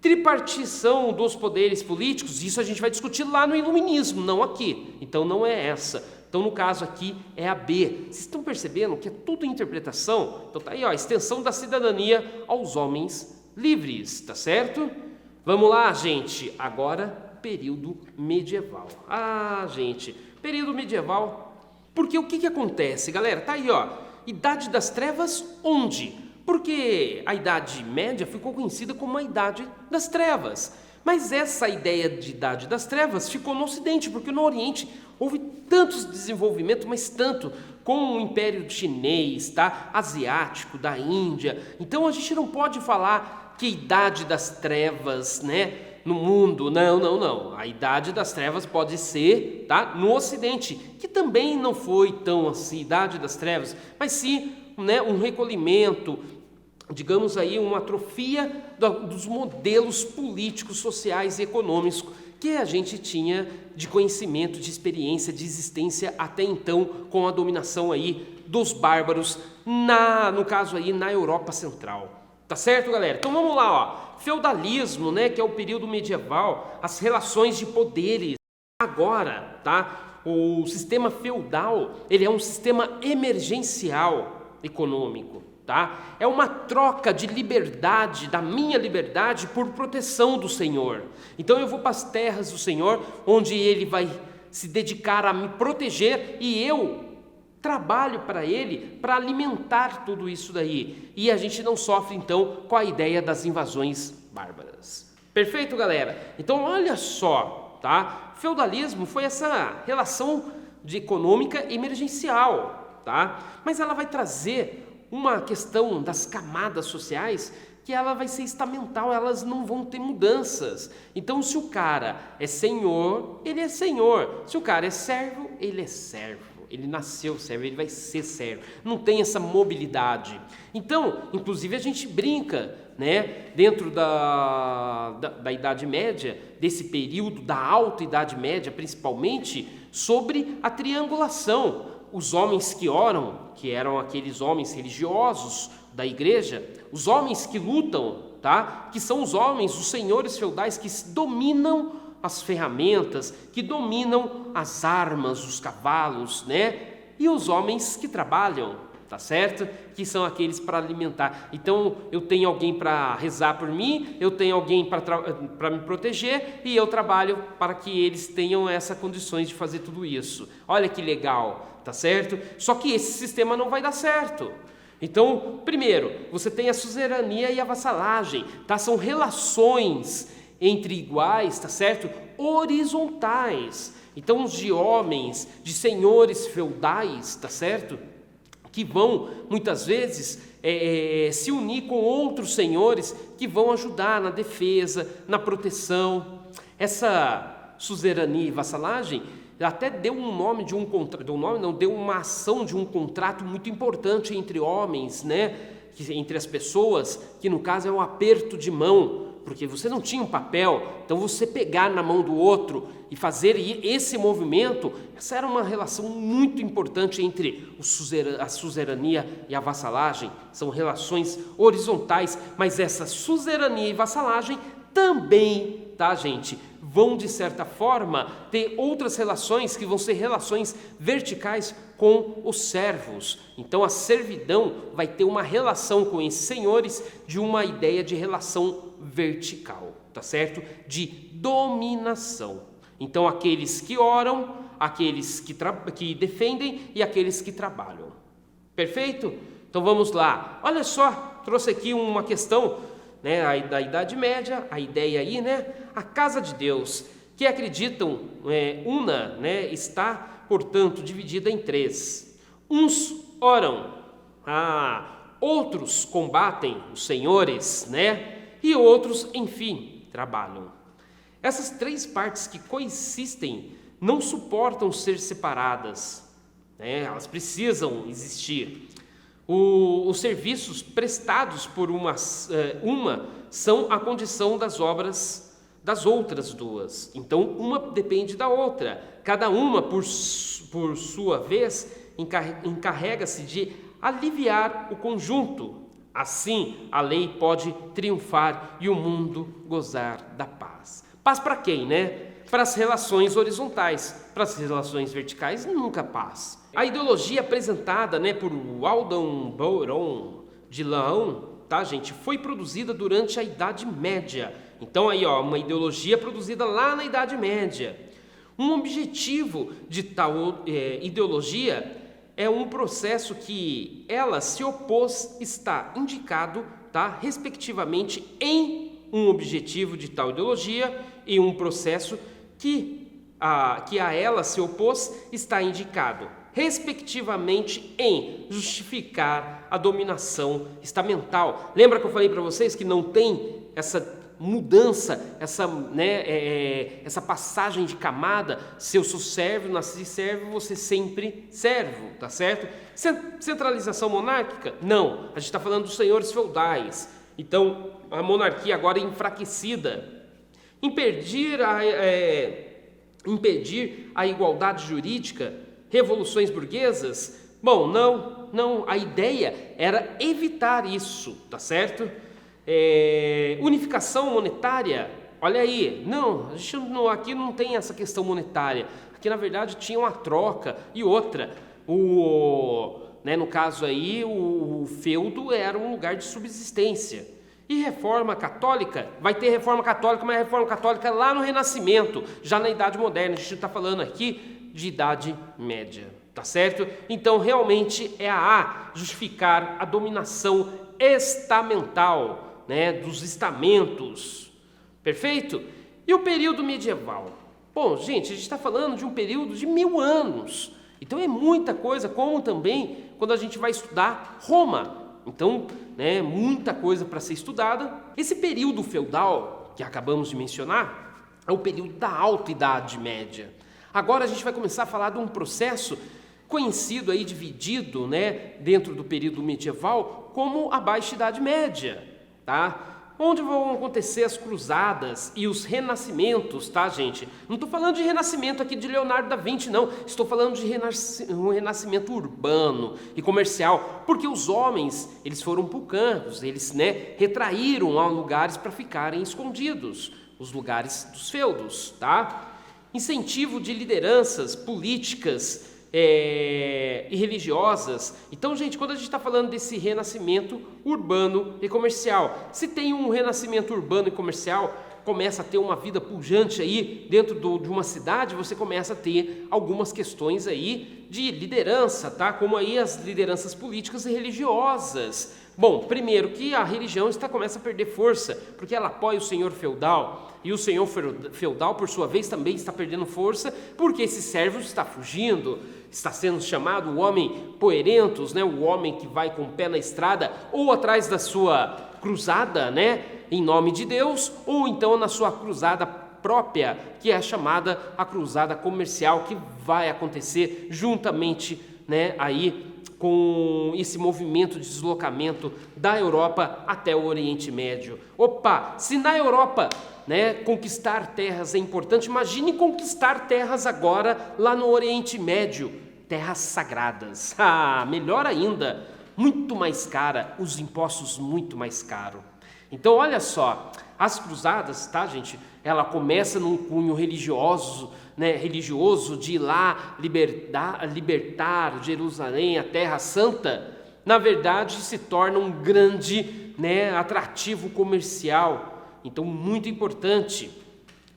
Tripartição dos poderes políticos, isso a gente vai discutir lá no Iluminismo, não aqui. Então não é essa. Então no caso aqui é a B. Vocês estão percebendo que é tudo interpretação? Então tá aí, ó, extensão da cidadania aos homens livres, tá certo? Vamos lá, gente. Agora, período medieval. Gente, período medieval. Porque o que acontece, galera? Tá aí, ó. Idade das Trevas, onde? Porque a Idade Média ficou conhecida como a Idade das Trevas. Mas essa ideia de Idade das Trevas ficou no Ocidente, porque no Oriente houve tantos desenvolvimentos, mas tanto, com o Império Chinês, tá? Asiático, da Índia. Então a gente não pode falar que Idade das Trevas, né, no mundo, não. A Idade das Trevas pode ser, tá, no Ocidente, que também não foi tão assim, Idade das Trevas, mas sim, né, um recolhimento, digamos aí, uma atrofia dos modelos políticos, sociais e econômicos que a gente tinha de conhecimento, de experiência, de existência até então, com a dominação aí dos bárbaros, no caso aí, na Europa Central. Tá certo, galera? Então vamos lá, ó. Feudalismo, né, que é o período medieval, as relações de poderes. Agora, tá? O sistema feudal, ele é um sistema emergencial econômico, tá? É uma troca de liberdade, da minha liberdade, por proteção do Senhor. Então eu vou para as terras do Senhor, onde Ele vai se dedicar a me proteger e eu trabalho para Ele para alimentar tudo isso daí. E a gente não sofre, então, com a ideia das invasões bárbaras. Perfeito, galera? Então, olha só, tá? Feudalismo foi essa relação econômica emergencial, tá? Mas ela vai trazer uma questão das camadas sociais que ela vai ser estamental, elas não vão ter mudanças. Então, se o cara é senhor, ele é senhor. Se o cara é servo, ele é servo. Ele nasceu servo, ele vai ser servo. Não tem essa mobilidade. Então, inclusive a gente brinca, né, dentro da Idade Média, desse período da Alta Idade Média, principalmente, sobre a triangulação. Os homens que oram, que eram aqueles homens religiosos da igreja, os homens que lutam, tá? Que são os homens, os senhores feudais que dominam as ferramentas, que dominam as armas, os cavalos, né? E os homens que trabalham, tá certo? Que são aqueles para alimentar. Então, eu tenho alguém para rezar por mim, eu tenho alguém para me proteger e eu trabalho para que eles tenham essas condições de fazer tudo isso. Olha que legal, tá certo? Só que esse sistema não vai dar certo. Então, primeiro, você tem a suzerania e a vassalagem, tá? São relações entre iguais, tá certo? Horizontais. Então, os de homens, de senhores feudais, tá certo? Que vão, muitas vezes, se unir com outros senhores que vão ajudar na defesa, na proteção. Essa suzerania e vassalagem até deu um nome de um contrato, deu uma ação de um contrato muito importante entre homens, né? Entre as pessoas, que no caso é o aperto de mão, porque você não tinha um papel, então você pegar na mão do outro e fazer esse movimento, essa era uma relação muito importante entre a suzerania e a vassalagem. São relações horizontais, mas essa suzerania e vassalagem também, tá, gente, vão de certa forma ter outras relações que vão ser relações verticais com os servos. Então a servidão vai ter uma relação com esses senhores de uma ideia de relação vertical, tá certo? De dominação. Então aqueles que oram, aqueles que defendem e aqueles que trabalham. Perfeito? Então vamos lá. Olha só, trouxe aqui uma questão, né, da Idade Média, a ideia aí, né? A casa de Deus, que acreditam está, portanto, dividida em três. Uns oram, outros combatem os senhores, né? E outros, enfim, trabalham. Essas três partes que coexistem não suportam ser separadas, né? Elas precisam existir. Os serviços prestados por uma são a condição das obras das outras duas. Então, uma depende da outra. Cada uma, por sua vez, encarrega-se de aliviar o conjunto. Assim, a lei pode triunfar e o mundo gozar da paz. Paz para quem, né? Para as relações horizontais. Para as relações verticais, nunca paz. A ideologia apresentada, né, por Aldan Bouron de Laon, tá, gente, foi produzida durante a Idade Média. Então aí, uma ideologia produzida lá na Idade Média. Um objetivo de tal ideologia é um processo que ela se opôs, está indicado, tá, respectivamente em um objetivo de tal ideologia e um processo que a ela se opôs está indicado, respectivamente em justificar a dominação estamental. Lembra que eu falei para vocês que não tem essa mudança, essa passagem de camada? Se eu sou servo, nasci servo, você sempre servo, tá certo? Centralização monárquica? Não, a gente está falando dos senhores feudais. Então, a monarquia agora é enfraquecida. Impedir a igualdade jurídica, revoluções burguesas? Bom, não, a ideia era evitar isso, tá certo? Unificação monetária, olha aí, não, aqui não tem essa questão monetária, aqui na verdade tinha uma troca e outra, no caso aí o feudo era um lugar de subsistência. E reforma católica? Vai ter reforma católica, mas a reforma católica lá no Renascimento, já na Idade Moderna. A gente está falando aqui de Idade Média, tá certo? Então, realmente é justificar a dominação estamental, né, dos estamentos. Perfeito? E o período medieval? Bom, gente, a gente está falando de um período de 1000 anos. Então, é muita coisa, como também quando a gente vai estudar Roma. Então, né, muita coisa para ser estudada. Esse período feudal que acabamos de mencionar é o período da Alta Idade Média. Agora a gente vai começar a falar de um processo conhecido aí, dividido, né, dentro do período medieval, como a Baixa Idade Média, tá? Onde vão acontecer as cruzadas e os renascimentos, tá, gente? Não estou falando de renascimento aqui de Leonardo da Vinci, não. Estou falando de um renascimento urbano e comercial, porque os homens, eles foram para o campo, eles, né, retraíram a lugares para ficarem escondidos, os lugares dos feudos, tá? Incentivo de lideranças políticas e religiosas. Então, gente, quando a gente está falando desse renascimento urbano e comercial, se tem um renascimento urbano e comercial, começa a ter uma vida pujante aí dentro de uma cidade, você começa a ter algumas questões aí de liderança, tá? Como aí as lideranças políticas e religiosas. Bom, primeiro que a religião começa a perder força, porque ela apoia o senhor feudal, e o senhor feudal, por sua vez, também está perdendo força, porque esse servo está fugindo, está sendo chamado o homem poerentos, né? O homem que vai com o pé na estrada, ou atrás da sua cruzada, né? Em nome de Deus, ou então na sua cruzada própria, que é chamada a cruzada comercial, que vai acontecer juntamente, né, aí com esse movimento de deslocamento da Europa até o Oriente Médio. Opa, se na Europa, né, conquistar terras é importante, imagine conquistar terras agora lá no Oriente Médio, terras sagradas. Melhor ainda, muito mais cara, os impostos muito mais caros. Então, olha só, as cruzadas, tá, gente? Ela começa num cunho religioso, né, de ir lá libertar Jerusalém, a Terra Santa. Na verdade, se torna um grande, né, atrativo comercial. Então, muito importante.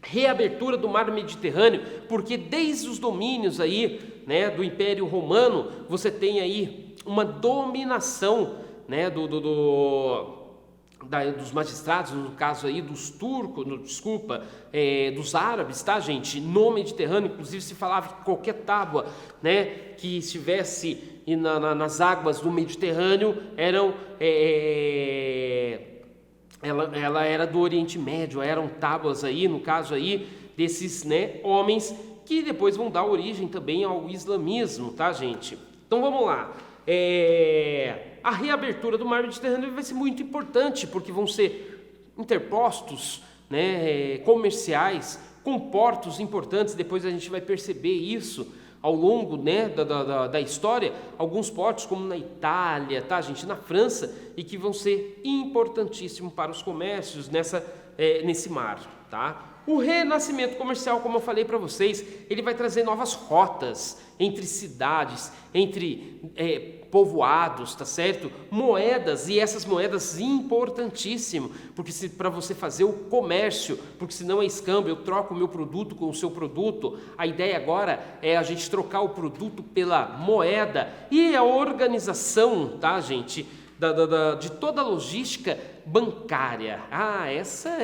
Reabertura do mar Mediterrâneo, porque desde os domínios aí, né, do Império Romano, você tem aí uma dominação, né, dos magistrados, no caso aí dos turcos, dos árabes, tá, gente? No Mediterrâneo, inclusive se falava que qualquer tábua, né, que estivesse nas águas do Mediterrâneo ela era do Oriente Médio, eram tábuas aí, no caso aí, desses, né, homens que depois vão dar origem também ao islamismo, tá, gente? Então vamos lá. A reabertura do mar Mediterrâneo vai ser muito importante, porque vão ser interpostos, né, comerciais com portos importantes. Depois a gente vai perceber isso ao longo, né, da história, alguns portos como na Itália, tá, gente, na França, e que vão ser importantíssimos para os comércios nesse mar, tá? O renascimento comercial, como eu falei para vocês, ele vai trazer novas rotas entre cidades, entre povoados, tá certo? Moedas, e essas moedas importantíssimo, porque para você fazer o comércio, porque senão é escâmbio, eu troco o meu produto com o seu produto. A ideia agora é a gente trocar o produto pela moeda e a organização, tá, gente? De toda a logística bancária. Essa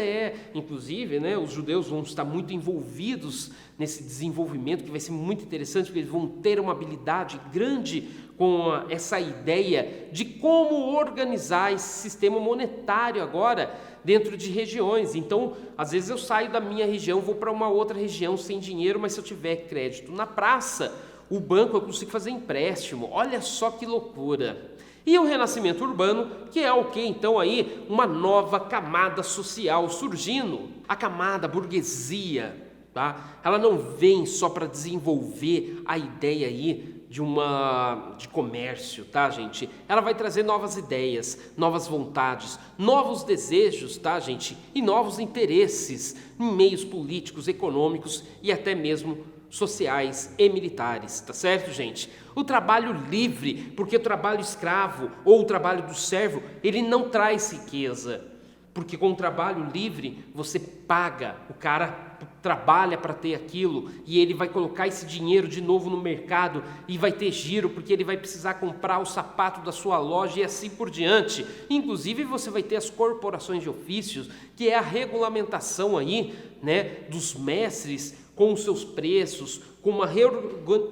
inclusive, né, os judeus vão estar muito envolvidos nesse desenvolvimento, que vai ser muito interessante, porque eles vão ter uma habilidade grande com essa ideia de como organizar esse sistema monetário agora dentro de regiões. Então, às vezes eu saio da minha região, vou para uma outra região sem dinheiro, mas se eu tiver crédito na praça, o banco, eu consigo fazer empréstimo. Olha só que loucura! E o renascimento urbano, que é o que? Então aí uma nova camada social surgindo, a camada burguesia, tá? Ela não vem só para desenvolver a ideia aí de comércio, tá, gente? Ela vai trazer novas ideias, novas vontades, novos desejos, tá, gente? E novos interesses em meios políticos, econômicos e até mesmo sociais e militares, tá certo, gente? O trabalho livre, porque o trabalho escravo ou o trabalho do servo, ele não traz riqueza, porque com o trabalho livre você paga, o cara trabalha para ter aquilo e ele vai colocar esse dinheiro de novo no mercado e vai ter giro, porque ele vai precisar comprar o sapato da sua loja e assim por diante. Inclusive você vai ter as corporações de ofícios, que é a regulamentação aí, né, dos mestres com os seus preços, com uma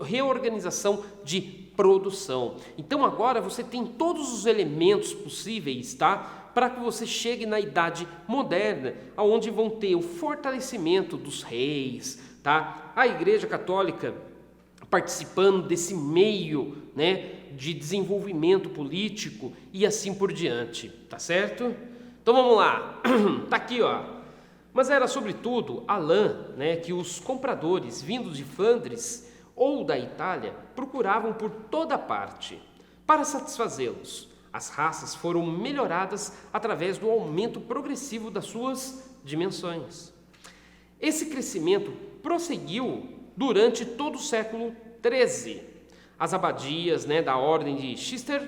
reorganização de produção. Então agora você tem todos os elementos possíveis, tá? Para que você chegue na Idade Moderna, onde vão ter o fortalecimento dos reis, tá? A Igreja Católica participando desse meio, né, de desenvolvimento político e assim por diante, tá certo? Então vamos lá, tá aqui, ó. Mas era sobretudo a lã, né, que os compradores vindos de Flandres ou da Itália procuravam por toda parte. Para satisfazê-los, as raças foram melhoradas através do aumento progressivo das suas dimensões. Esse crescimento prosseguiu durante todo o século XIII. As abadias, né, da ordem de Chester,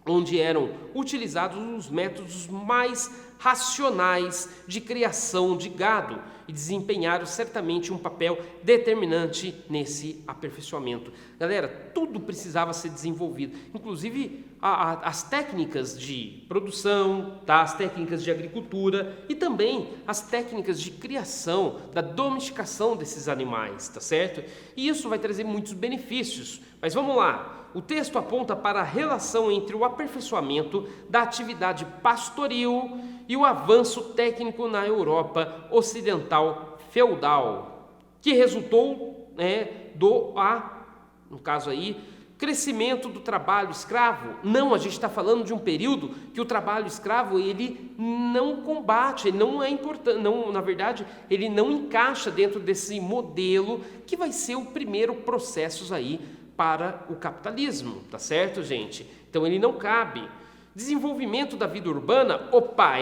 onde eram utilizados os métodos mais racionais de criação de gado e desempenharam certamente um papel determinante nesse aperfeiçoamento. Galera, tudo precisava ser desenvolvido, inclusive as técnicas de produção, tá? As técnicas de agricultura e também as técnicas de criação, da domesticação desses animais, tá certo? E isso vai trazer muitos benefícios, mas vamos lá. O texto aponta para a relação entre o aperfeiçoamento da atividade pastoril e o avanço técnico na Europa ocidental feudal, que resultou, né, no caso aí, crescimento do trabalho escravo. Não, a gente está falando de um período que o trabalho escravo ele não combate, ele não é importante, não, na verdade, ele não encaixa dentro desse modelo que vai ser o primeiro processo aí para o capitalismo, tá certo, gente? Então ele não cabe. Desenvolvimento da vida urbana,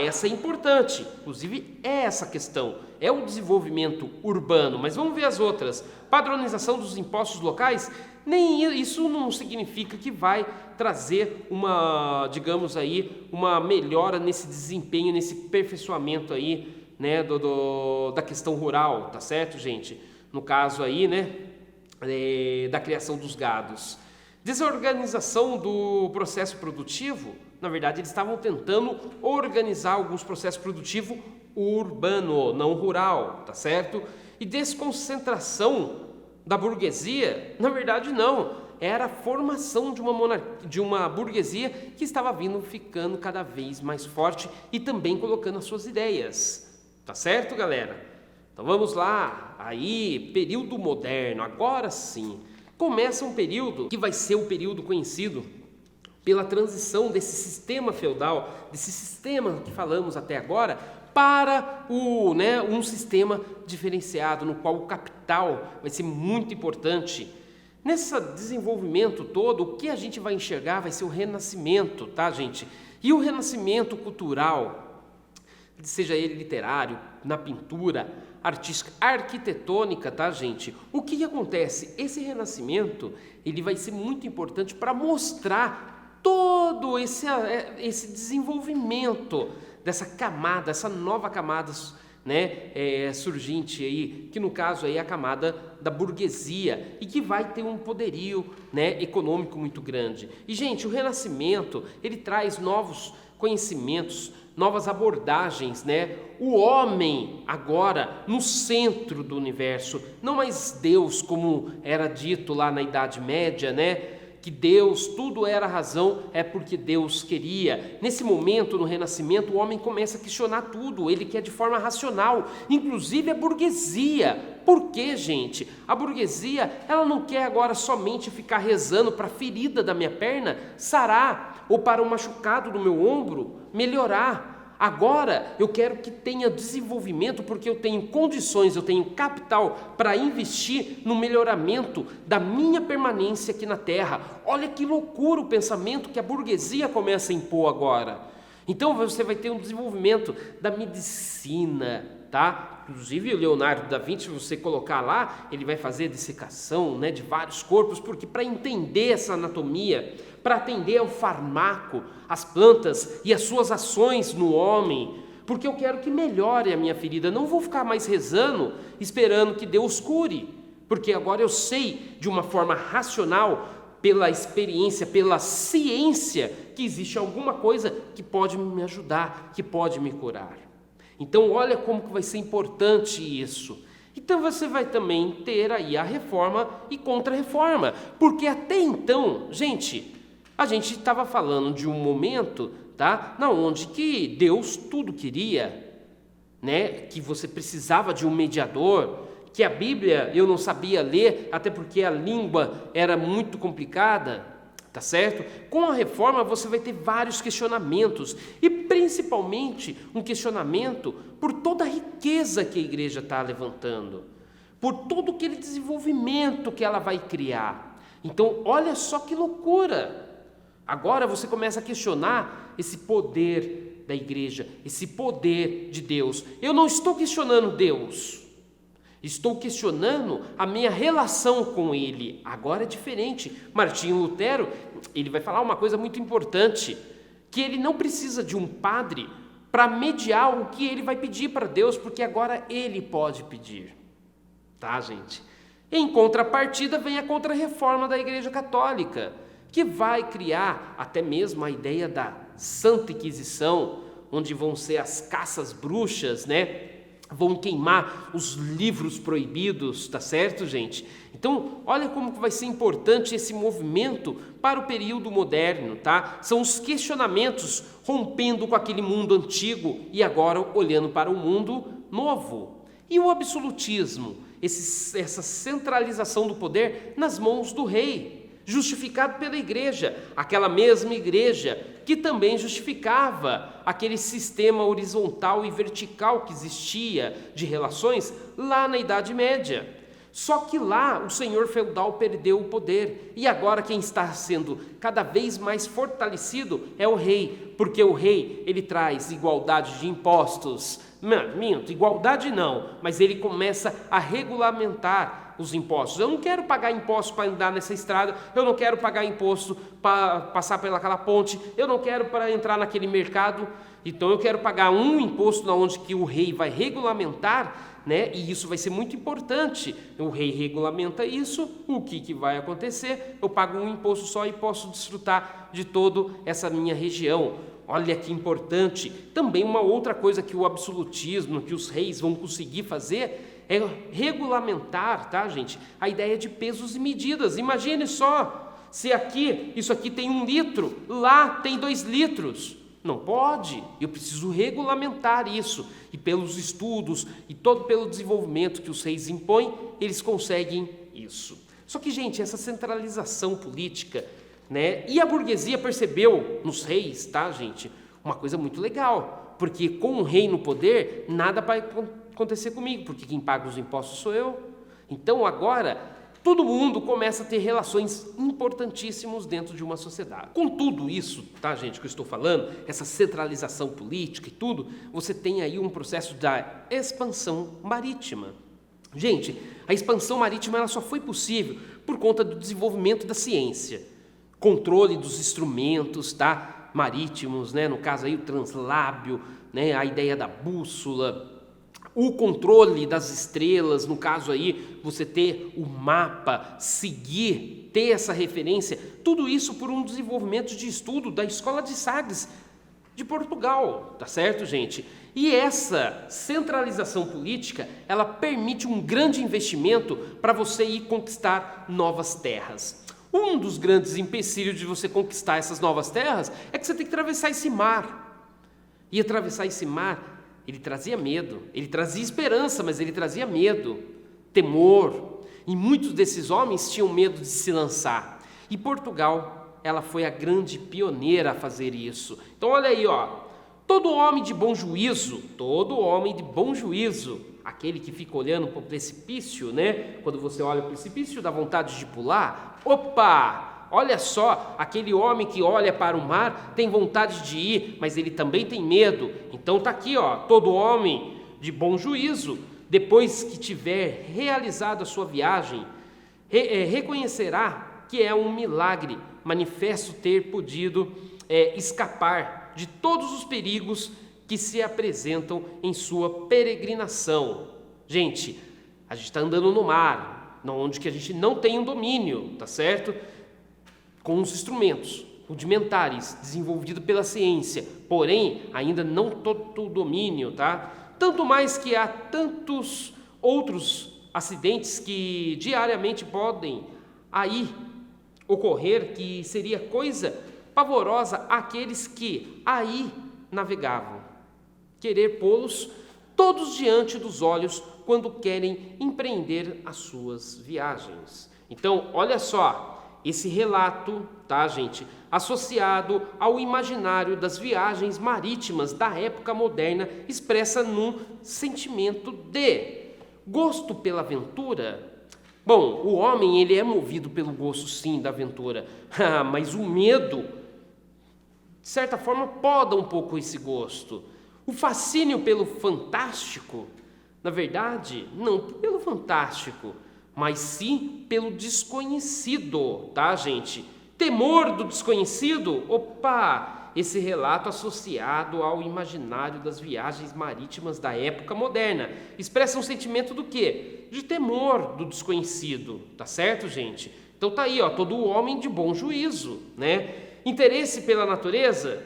essa é importante, inclusive é essa questão, é o desenvolvimento urbano, mas vamos ver as outras. Padronização dos impostos locais, nem isso não significa que vai trazer uma, digamos aí, uma melhora nesse desempenho, nesse aperfeiçoamento aí, né, da questão rural, tá certo, gente? No caso aí, né, da criação dos gados. Desorganização do processo produtivo, na verdade eles estavam tentando organizar alguns processos produtivos urbano, não rural, tá certo? E desconcentração da burguesia, na verdade não, era a formação de uma burguesia que estava ficando cada vez mais forte e também colocando as suas ideias, tá certo, galera? Então vamos lá, aí, período moderno, agora sim, começa um período que vai ser o período conhecido pela transição desse sistema feudal, desse sistema que falamos até agora, para um sistema diferenciado, no qual o capital vai ser muito importante. Nesse desenvolvimento todo, o que a gente vai enxergar vai ser o renascimento, tá, gente? E o renascimento cultural, seja ele literário, na pintura, artística, arquitetônica, tá, gente? O que acontece? Esse renascimento, ele vai ser muito importante para mostrar todo esse desenvolvimento dessa camada, essa nova camada, né, surginte aí, que no caso aí é a camada da burguesia e que vai ter um poderio, né, econômico muito grande. E, gente, o Renascimento, ele traz novos conhecimentos, novas abordagens, né? O homem agora no centro do universo, não mais Deus como era dito lá na Idade Média, né? Que Deus, tudo era razão, é porque Deus queria. Nesse momento, no Renascimento, o homem começa a questionar tudo, ele quer de forma racional, inclusive a burguesia. Por quê, gente? A burguesia, ela não quer agora somente ficar rezando para a ferida da minha perna sarar, ou para o machucado do meu ombro melhorar. Agora eu quero que tenha desenvolvimento, porque eu tenho condições, eu tenho capital para investir no melhoramento da minha permanência aqui na Terra. Olha que loucura o pensamento que a burguesia começa a impor agora. Então você vai ter um desenvolvimento da medicina, tá? Inclusive o Leonardo da Vinci, se você colocar lá, ele vai fazer dissecação, né, de vários corpos, porque para entender essa anatomia, para atender ao farmaco, as plantas e as suas ações no homem, porque eu quero que melhore a minha ferida, não vou ficar mais rezando, esperando que Deus cure, porque agora eu sei de uma forma racional, pela experiência, pela ciência, que existe alguma coisa que pode me ajudar, que pode me curar. Então olha como que vai ser importante isso. Então você vai também ter aí a reforma e contra-reforma, porque até então, gente, a gente estava falando de um momento, tá, na onde que Deus tudo queria, né, que você precisava de um mediador, que a Bíblia eu não sabia ler, até porque a língua era muito complicada, tá certo? Com a reforma você vai ter vários questionamentos, e principalmente um questionamento por toda a riqueza que a igreja está levantando, por todo aquele desenvolvimento que ela vai criar. Então, olha só que loucura! Agora você começa a questionar esse poder da igreja, esse poder de Deus. Eu não estou questionando Deus, estou questionando a minha relação com Ele. Agora é diferente. Martinho Lutero, ele vai falar uma coisa muito importante, que ele não precisa de um padre para mediar o que ele vai pedir para Deus, porque agora ele pode pedir. Tá, gente? Em contrapartida vem a contra-reforma da Igreja Católica, que vai criar até mesmo a ideia da Santa Inquisição, onde vão ser as caças bruxas, né? Vão queimar os livros proibidos, tá certo, gente? Então, olha como vai ser importante esse movimento para o período moderno, tá? São os questionamentos rompendo com aquele mundo antigo e agora olhando para o mundo novo. E o absolutismo, essa centralização do poder nas mãos do rei, justificado pela igreja, aquela mesma igreja que também justificava aquele sistema horizontal e vertical que existia de relações lá na Idade Média. Só que lá o senhor feudal perdeu o poder e agora quem está sendo cada vez mais fortalecido é o rei, porque o rei ele traz igualdade de impostos, minto, igualdade não, mas ele começa a regulamentar os impostos. Eu não quero pagar imposto para andar nessa estrada, eu não quero pagar imposto para passar pelaquela ponte, eu não quero para entrar naquele mercado, então eu quero pagar um imposto na onde que o rei vai regulamentar, né? E isso vai ser muito importante. O rei regulamenta isso, o que vai acontecer? Eu pago um imposto só e posso desfrutar de toda essa minha região. Olha que importante. Também uma outra coisa que o absolutismo, que os reis vão conseguir fazer é regulamentar, tá, gente? A ideia de pesos e medidas. Imagine só, se aqui, isso aqui tem 1 litro, lá tem 2 litros. Não pode, eu preciso regulamentar isso. E pelos estudos e todo pelo desenvolvimento que os reis impõem, eles conseguem isso. Só que, gente, essa centralização política, né? E a burguesia percebeu nos reis, tá, gente? Uma coisa muito legal, porque com o rei no poder, nada vai acontecer comigo, porque quem paga os impostos sou eu. Então agora todo mundo começa a ter relações importantíssimas dentro de uma sociedade. Com tudo isso, tá, gente, que eu estou falando, essa centralização política e tudo, você tem aí um processo da expansão marítima. Gente, a expansão marítima ela só foi possível por conta do desenvolvimento da ciência, controle dos instrumentos, tá, marítimos, né, no caso aí o translábio, né, a ideia da bússola, o controle das estrelas, no caso aí, você ter o mapa, seguir, ter essa referência, tudo isso por um desenvolvimento de estudo da Escola de Sagres de Portugal, tá certo, gente? E essa centralização política, ela permite um grande investimento para você ir conquistar novas terras. Um dos grandes empecilhos de você conquistar essas novas terras é que você tem que atravessar esse mar. E atravessar esse mar ele trazia medo, ele trazia esperança, mas ele trazia medo, temor. E muitos desses homens tinham medo de se lançar. E Portugal, ela foi a grande pioneira a fazer isso. Então olha aí, ó, todo homem de bom juízo, aquele que fica olhando para o precipício, né? Quando você olha para o precipício, dá vontade de pular. Opa! Olha só, aquele homem que olha para o mar tem vontade de ir, mas ele também tem medo. Então tá aqui, ó, todo homem de bom juízo, depois que tiver realizado a sua viagem, reconhecerá que é um milagre manifesto ter podido escapar de todos os perigos que se apresentam em sua peregrinação. Gente, a gente está andando no mar, onde que a gente não tem um domínio, tá certo? Com os instrumentos rudimentares desenvolvidos pela ciência, porém ainda não todo o domínio, tá? Tanto mais que há tantos outros acidentes que diariamente podem aí ocorrer, que seria coisa pavorosa àqueles que aí navegavam, querer pô-los todos diante dos olhos quando querem empreender as suas viagens. Então, olha só, esse relato, tá, gente, associado ao imaginário das viagens marítimas da época moderna, expressa num sentimento de gosto pela aventura. Bom, o homem, ele é movido pelo gosto, sim, da aventura, mas o medo, de certa forma, poda um pouco esse gosto. O fascínio pelo fantástico, na verdade, não pelo fantástico, mas sim pelo desconhecido, tá, gente? Temor do desconhecido? Opa! Esse relato associado ao imaginário das viagens marítimas da época moderna expressa um sentimento do quê? De temor do desconhecido, tá certo, gente? Então tá aí, ó, todo homem de bom juízo, né? Interesse pela natureza?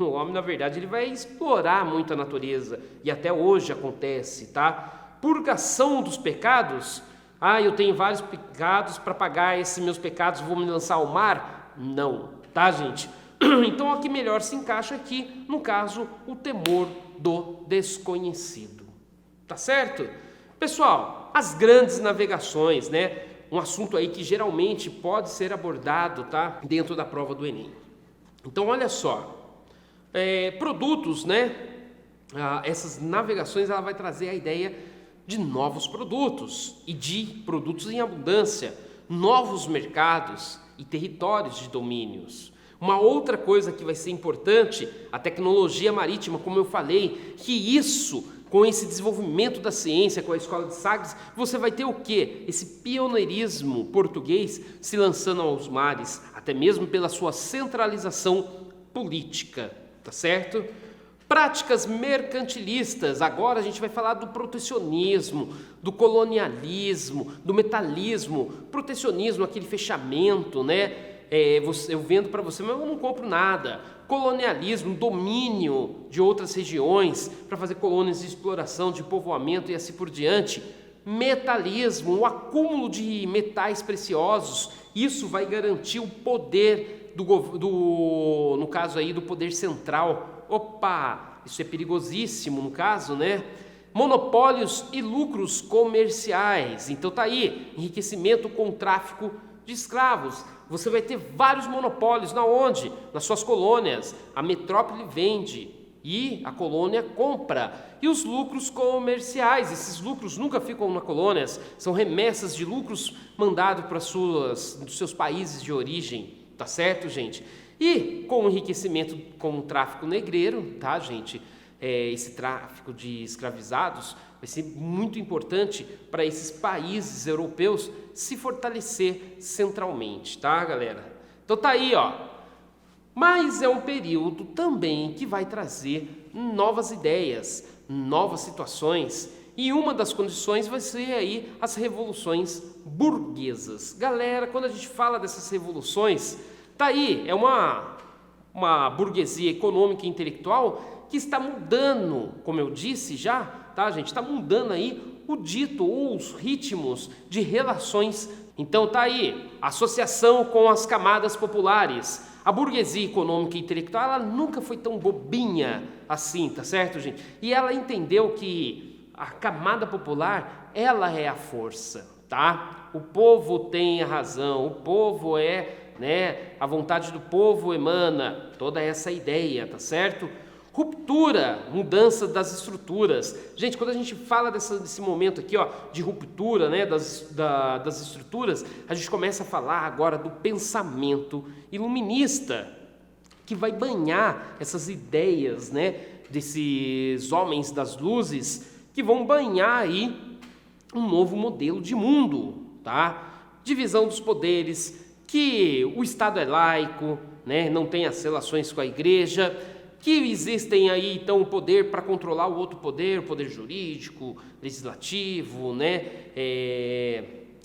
O homem, na verdade, ele vai explorar muito a natureza, e até hoje acontece, tá? Purgação dos pecados? Eu tenho vários pecados, para pagar esses meus pecados vou me lançar ao mar? Não, tá, gente? Então, o que melhor se encaixa aqui, no caso, o temor do desconhecido, tá certo? Pessoal, as grandes navegações, né? Um assunto aí que geralmente pode ser abordado, tá? Dentro da prova do Enem. Então, olha só, produtos, né? Essas navegações, ela vai trazer a ideia de novos produtos e de produtos em abundância, novos mercados e territórios de domínios. Uma outra coisa que vai ser importante, a tecnologia marítima, como eu falei, que isso, com esse desenvolvimento da ciência, com a Escola de Sagres, você vai ter o quê? Esse pioneirismo português se lançando aos mares, até mesmo pela sua centralização política, tá certo? Práticas mercantilistas, agora a gente vai falar do protecionismo, do colonialismo, do metalismo, protecionismo, aquele fechamento, né? Eu vendo para você, mas eu não compro nada. Colonialismo, domínio de outras regiões para fazer colônias de exploração, de povoamento e assim por diante. Metalismo, o acúmulo de metais preciosos, isso vai garantir o poder no caso aí do poder central. Opa, isso é perigosíssimo no caso, né? Monopólios e lucros comerciais. Então tá aí, enriquecimento com tráfico de escravos. Você vai ter vários monopólios, na onde? Nas suas colônias. A metrópole vende e a colônia compra. E os lucros comerciais, esses lucros nunca ficam nas colônias, são remessas de lucros mandados para dos seus países de origem, tá certo, gente? E com o enriquecimento com o tráfico negreiro, tá, gente? Esse tráfico de escravizados vai ser muito importante para esses países europeus se fortalecer centralmente, tá, galera? Então tá aí, ó. Mas é um período também que vai trazer novas ideias, novas situações, e uma das condições vai ser aí as revoluções burguesas. Galera, quando a gente fala dessas revoluções, tá aí, é uma burguesia econômica e intelectual que está mudando, como eu disse já, tá, gente? Está mudando aí o dito ou os ritmos de relações. Então tá aí, associação com as camadas populares. A burguesia econômica e intelectual, ela nunca foi tão bobinha assim, tá certo, gente? E ela entendeu que a camada popular, ela é a força, tá? O povo tem a razão, o povo né? A vontade do povo emana toda essa ideia, tá certo? Ruptura, mudança das estruturas. Gente, quando a gente fala desse momento aqui, ó, de ruptura, né, das estruturas, a gente começa a falar agora do pensamento iluminista, que vai banhar essas ideias, né, desses homens das luzes, que vão banhar aí um novo modelo de mundo, tá? Divisão dos poderes, que o Estado é laico, né, não tem as relações com a igreja, que existem aí então o poder para controlar o outro poder, o poder jurídico, legislativo, né,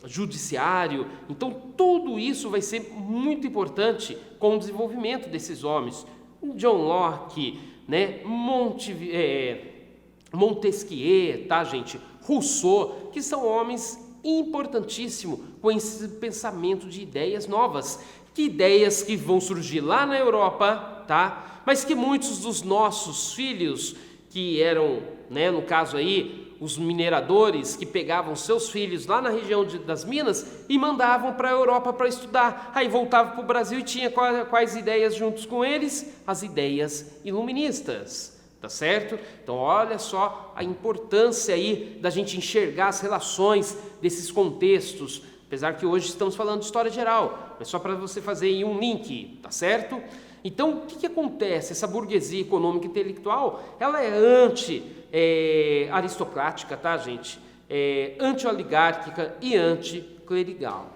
judiciário. Então tudo isso vai ser muito importante com o desenvolvimento desses homens. John Locke, né, Montesquieu, tá, gente? Rousseau, que são homens importantíssimos com esse pensamento de ideias novas, que ideias que vão surgir lá na Europa, tá? Mas que muitos dos nossos filhos, que eram, né, no caso aí, os mineradores que pegavam seus filhos lá na região das Minas e mandavam para a Europa para estudar. Aí voltavam para o Brasil e tinha quais ideias juntos com eles? As ideias iluministas, tá certo? Então olha só a importância aí da gente enxergar as relações desses contextos, apesar que hoje estamos falando de história geral, mas só para você fazer aí um link, tá certo? Então, o que acontece? Essa burguesia econômica e intelectual, ela é anti-aristocrática, tá, gente? Anti-oligárquica e anti-clerical,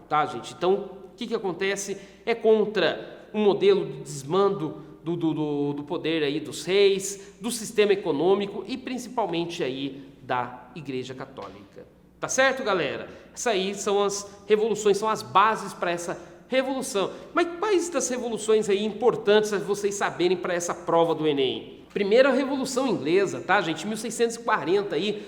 tá, gente? Então, o que acontece? É contra o modelo de desmando do poder aí dos reis, do sistema econômico e principalmente aí da Igreja Católica. Tá certo, galera? Essas aí são as revoluções, são as bases para essa revolução. Mas quais das revoluções aí importantes a vocês saberem para essa prova do Enem? Primeiro, a Revolução Inglesa, tá, gente? 1640 aí,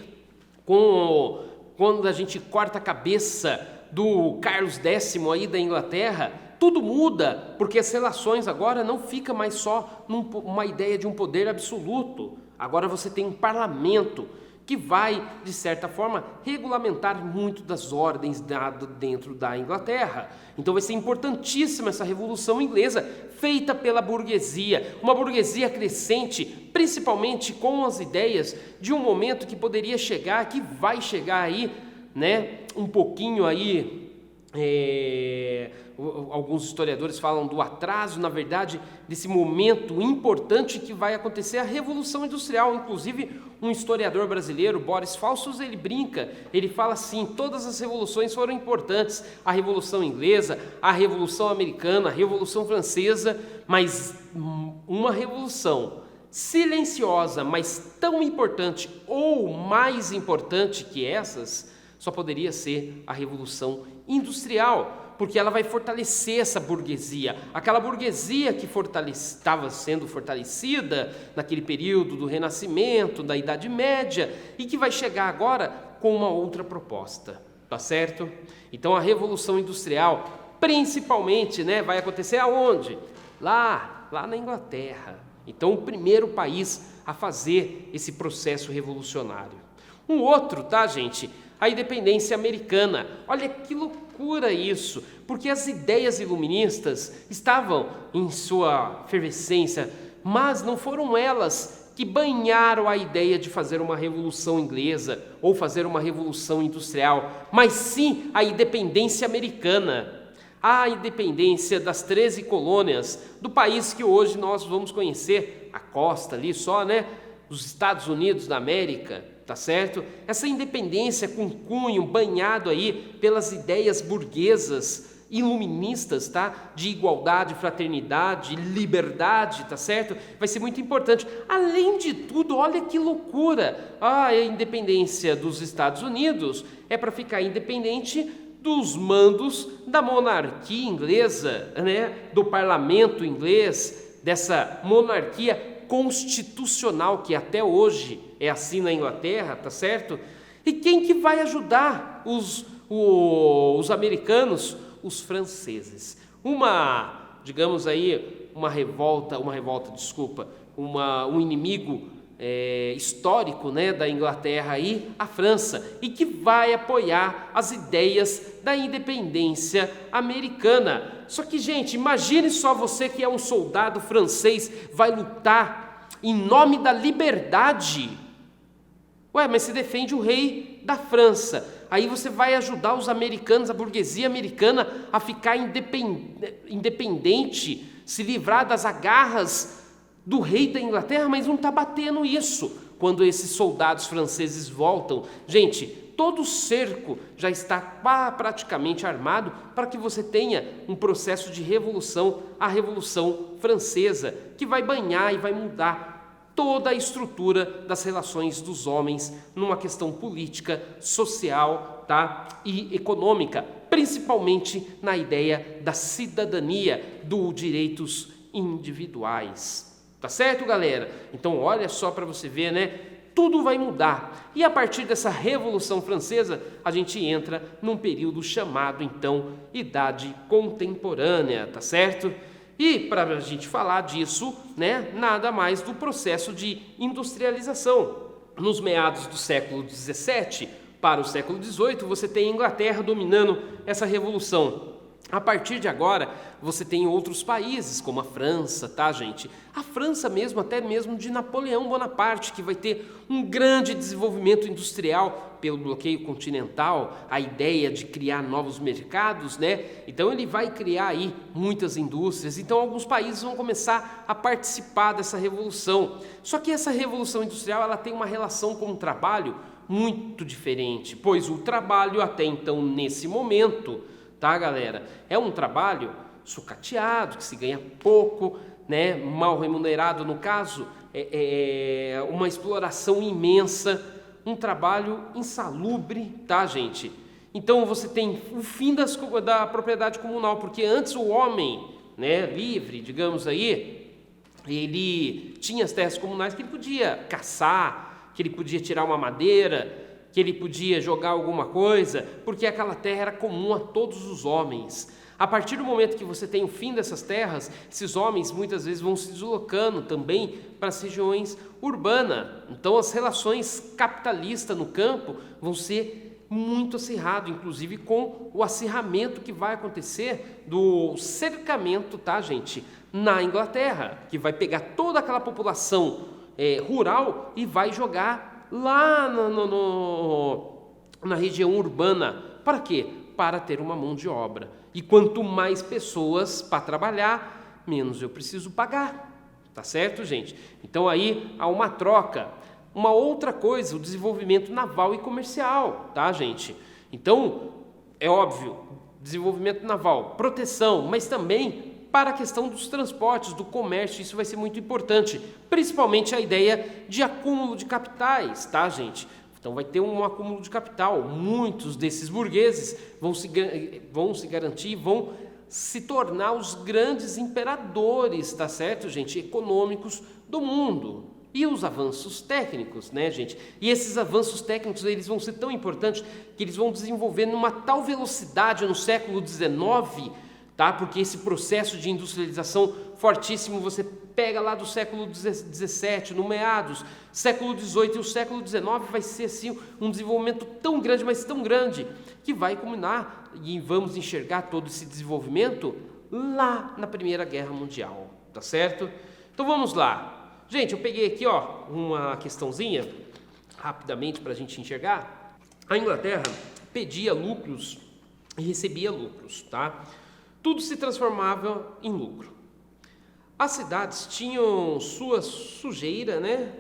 quando a gente corta a cabeça do Carlos X aí da Inglaterra, tudo muda, porque as relações agora não fica mais só numa ideia de um poder absoluto. Agora você tem um parlamento que vai, de certa forma, regulamentar muito das ordens dadas dentro da Inglaterra. Então vai ser importantíssima essa Revolução Inglesa, feita pela burguesia, uma burguesia crescente, principalmente com as ideias de um momento que poderia chegar, que vai chegar aí, né, um pouquinho aí, alguns historiadores falam do atraso, na verdade, desse momento importante que vai acontecer, a Revolução Industrial. Inclusive, um historiador brasileiro, Boris Falsus, ele brinca, ele fala assim: todas as revoluções foram importantes, a Revolução Inglesa, a Revolução Americana, a Revolução Francesa, mas uma revolução silenciosa, mas tão importante ou mais importante que essas, só poderia ser a Revolução Industrial, porque ela vai fortalecer essa burguesia, aquela burguesia que estava sendo fortalecida naquele período do Renascimento, da Idade Média, e que vai chegar agora com uma outra proposta, tá certo? Então a Revolução Industrial, principalmente, né, vai acontecer aonde? Lá na Inglaterra. Então o primeiro país a fazer esse processo revolucionário. Um outro, tá, gente? A independência americana. Olha que loucura isso, porque as ideias iluministas estavam em sua efervescência, mas não foram elas que banharam a ideia de fazer uma revolução inglesa ou fazer uma revolução industrial, mas sim a independência americana, a independência das 13 colônias do país que hoje nós vamos conhecer, a costa ali só, né? Os Estados Unidos da América. Tá certo? Essa independência com cunho banhado aí pelas ideias burguesas, iluministas, tá? De igualdade, fraternidade, liberdade, tá certo? Vai ser muito importante. Além de tudo, olha que loucura! A independência dos Estados Unidos é para ficar independente dos mandos da monarquia inglesa, né? Do parlamento inglês, dessa monarquia constitucional que até hoje é assim na Inglaterra, tá certo? E quem que vai ajudar os americanos? Os franceses. Digamos aí, um inimigo histórico, né, da Inglaterra aí, a França, e que vai apoiar as ideias da independência americana. Só que, gente, imagine só você que é um soldado francês, vai lutar em nome da liberdade. Ué, mas você defende o rei da França, aí você vai ajudar os americanos, a burguesia americana, a ficar independente, se livrar das agarras do rei da Inglaterra, mas não está batendo isso. Quando esses soldados franceses voltam, gente, todo o cerco já está praticamente armado para que você tenha um processo de revolução, a Revolução Francesa, que vai banhar e vai mudar toda a estrutura das relações dos homens numa questão política, social, tá? E econômica, principalmente na ideia da cidadania, dos direitos individuais. Tá certo, galera? Então olha só para você ver, né? tudo vai mudar. E a partir dessa Revolução Francesa, a gente entra num período chamado, então, Idade Contemporânea, tá certo? E para a gente falar disso, né, nada mais do processo de industrialização. Nos meados do século XVII para o século XVIII, você tem a Inglaterra dominando essa revolução. A partir de agora, você tem outros países, como a França, tá, gente? A França mesmo, até mesmo de Napoleão Bonaparte, que vai ter um grande desenvolvimento industrial pelo bloqueio continental, a ideia de criar novos mercados, né? Então, ele vai criar aí muitas indústrias. Então, alguns países vão começar a participar dessa revolução. Só que essa revolução industrial, ela tem uma relação com o trabalho muito diferente, pois o trabalho até então, nesse momento, tá, galera, é um trabalho sucateado, que se ganha pouco, né, mal remunerado no caso, uma exploração imensa, um trabalho insalubre, tá, gente? Então você tem o fim da propriedade comunal, porque antes o homem, né, livre, digamos aí, ele tinha as terras comunais que ele podia caçar, que ele podia tirar uma madeira, que ele podia jogar alguma coisa, porque aquela terra era comum a todos os homens. A partir do momento que você tem o fim dessas terras, esses homens muitas vezes vão se deslocando também para as regiões urbanas. Então as relações capitalistas no campo vão ser muito acirrado, inclusive com o acirramento que vai acontecer do cercamento, tá, gente, na Inglaterra, que vai pegar toda aquela população rural e vai jogar lá na região urbana. Para quê? Para ter uma mão de obra. E quanto mais pessoas para trabalhar, menos eu preciso pagar. Tá certo, gente? Então aí há uma troca. Uma outra coisa, o desenvolvimento naval e comercial, tá, gente? Então, é óbvio, desenvolvimento naval, proteção, mas também para a questão dos transportes, do comércio, isso vai ser muito importante, principalmente a ideia de acúmulo de capitais, tá, gente? Então vai ter um acúmulo de capital, muitos desses burgueses vão se garantir, vão se tornar os grandes imperadores, tá certo, gente, econômicos do mundo. E os avanços técnicos, né, gente? E esses avanços técnicos, eles vão ser tão importantes que eles vão desenvolver numa tal velocidade no século XIX, tá? Porque esse processo de industrialização fortíssimo, você pega lá do século XVII, no meados, século XVIII e o século XIX vai ser assim um desenvolvimento tão grande, mas tão grande, que vai culminar e vamos enxergar todo esse desenvolvimento lá na Primeira Guerra Mundial, tá certo? Então vamos lá. Gente, eu peguei aqui, ó, uma questãozinha, rapidamente para a gente enxergar. A Inglaterra pedia lucros e recebia lucros, tá? Tudo se transformava em lucro. As cidades tinham sua sujeira, né,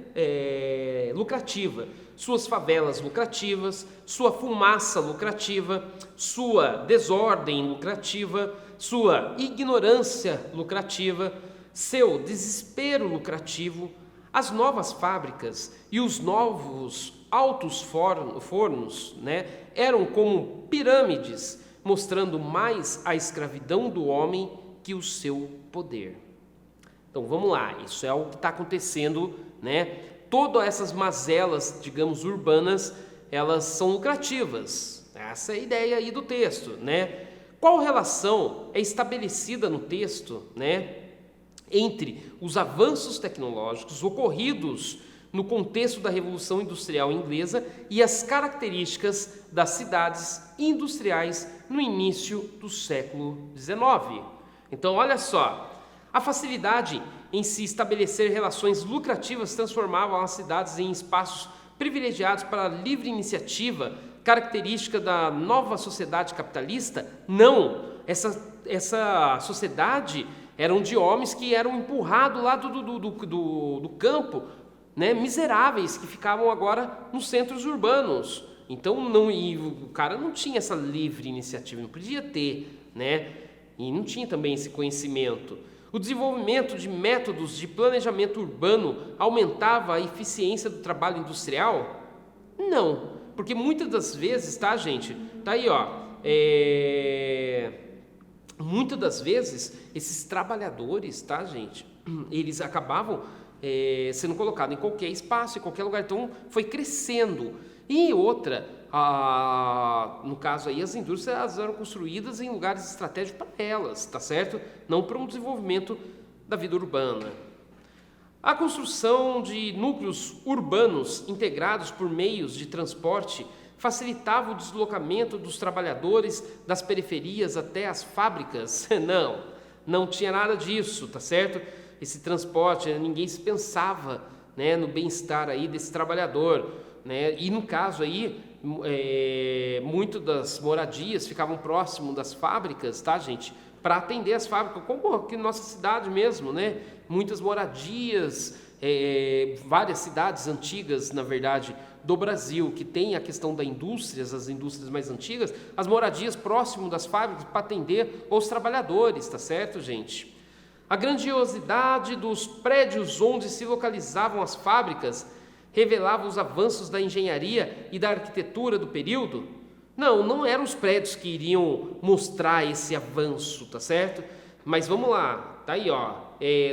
lucrativa, suas favelas lucrativas, sua fumaça lucrativa, sua desordem lucrativa, sua ignorância lucrativa, seu desespero lucrativo, as novas fábricas e os novos altos fornos, né, eram como pirâmides, mostrando mais a escravidão do homem que o seu poder. Então vamos lá, isso é o que está acontecendo, né? Todas essas mazelas, digamos, urbanas, elas são lucrativas. Essa é a ideia aí do texto, né? Qual relação é estabelecida no texto, né, entre os avanços tecnológicos ocorridos no contexto da Revolução Industrial Inglesa e as características das cidades industriais no início do século XIX? Então, olha só, a facilidade em se estabelecer relações lucrativas transformava as cidades em espaços privilegiados para a livre iniciativa, característica da nova sociedade capitalista? Não, essa sociedade eram de homens que eram empurrados lá do campo, né, miseráveis, que ficavam agora nos centros urbanos. Então, o cara não tinha essa livre iniciativa, não podia ter, né, e não tinha também esse conhecimento. O desenvolvimento de métodos de planejamento urbano aumentava a eficiência do trabalho industrial? Não, porque muitas das vezes, tá, gente? Tá aí, ó. Muitas das vezes, esses trabalhadores, tá, gente? Eles acabavam sendo colocado em qualquer espaço, em qualquer lugar. Então, foi crescendo. E outra, no caso aí, as indústrias elas eram construídas em lugares estratégicos para elas, tá certo? Não para um desenvolvimento da vida urbana. A construção de núcleos urbanos integrados por meios de transporte facilitava o deslocamento dos trabalhadores das periferias até as fábricas? Não tinha nada disso, tá certo? Esse transporte, ninguém se pensava, né, no bem-estar aí desse trabalhador, né? E no caso aí, muito das moradias ficavam próximo das fábricas, tá, gente? Para atender as fábricas, como aqui na nossa cidade mesmo, né? Muitas moradias, várias cidades antigas, na verdade, do Brasil, que tem a questão das indústrias, as indústrias mais antigas, as moradias próximo das fábricas para atender os trabalhadores, tá certo, gente? A grandiosidade dos prédios onde se localizavam as fábricas revelava os avanços da engenharia e da arquitetura do período? Não eram os prédios que iriam mostrar esse avanço, tá certo? Mas vamos lá, tá aí, ó.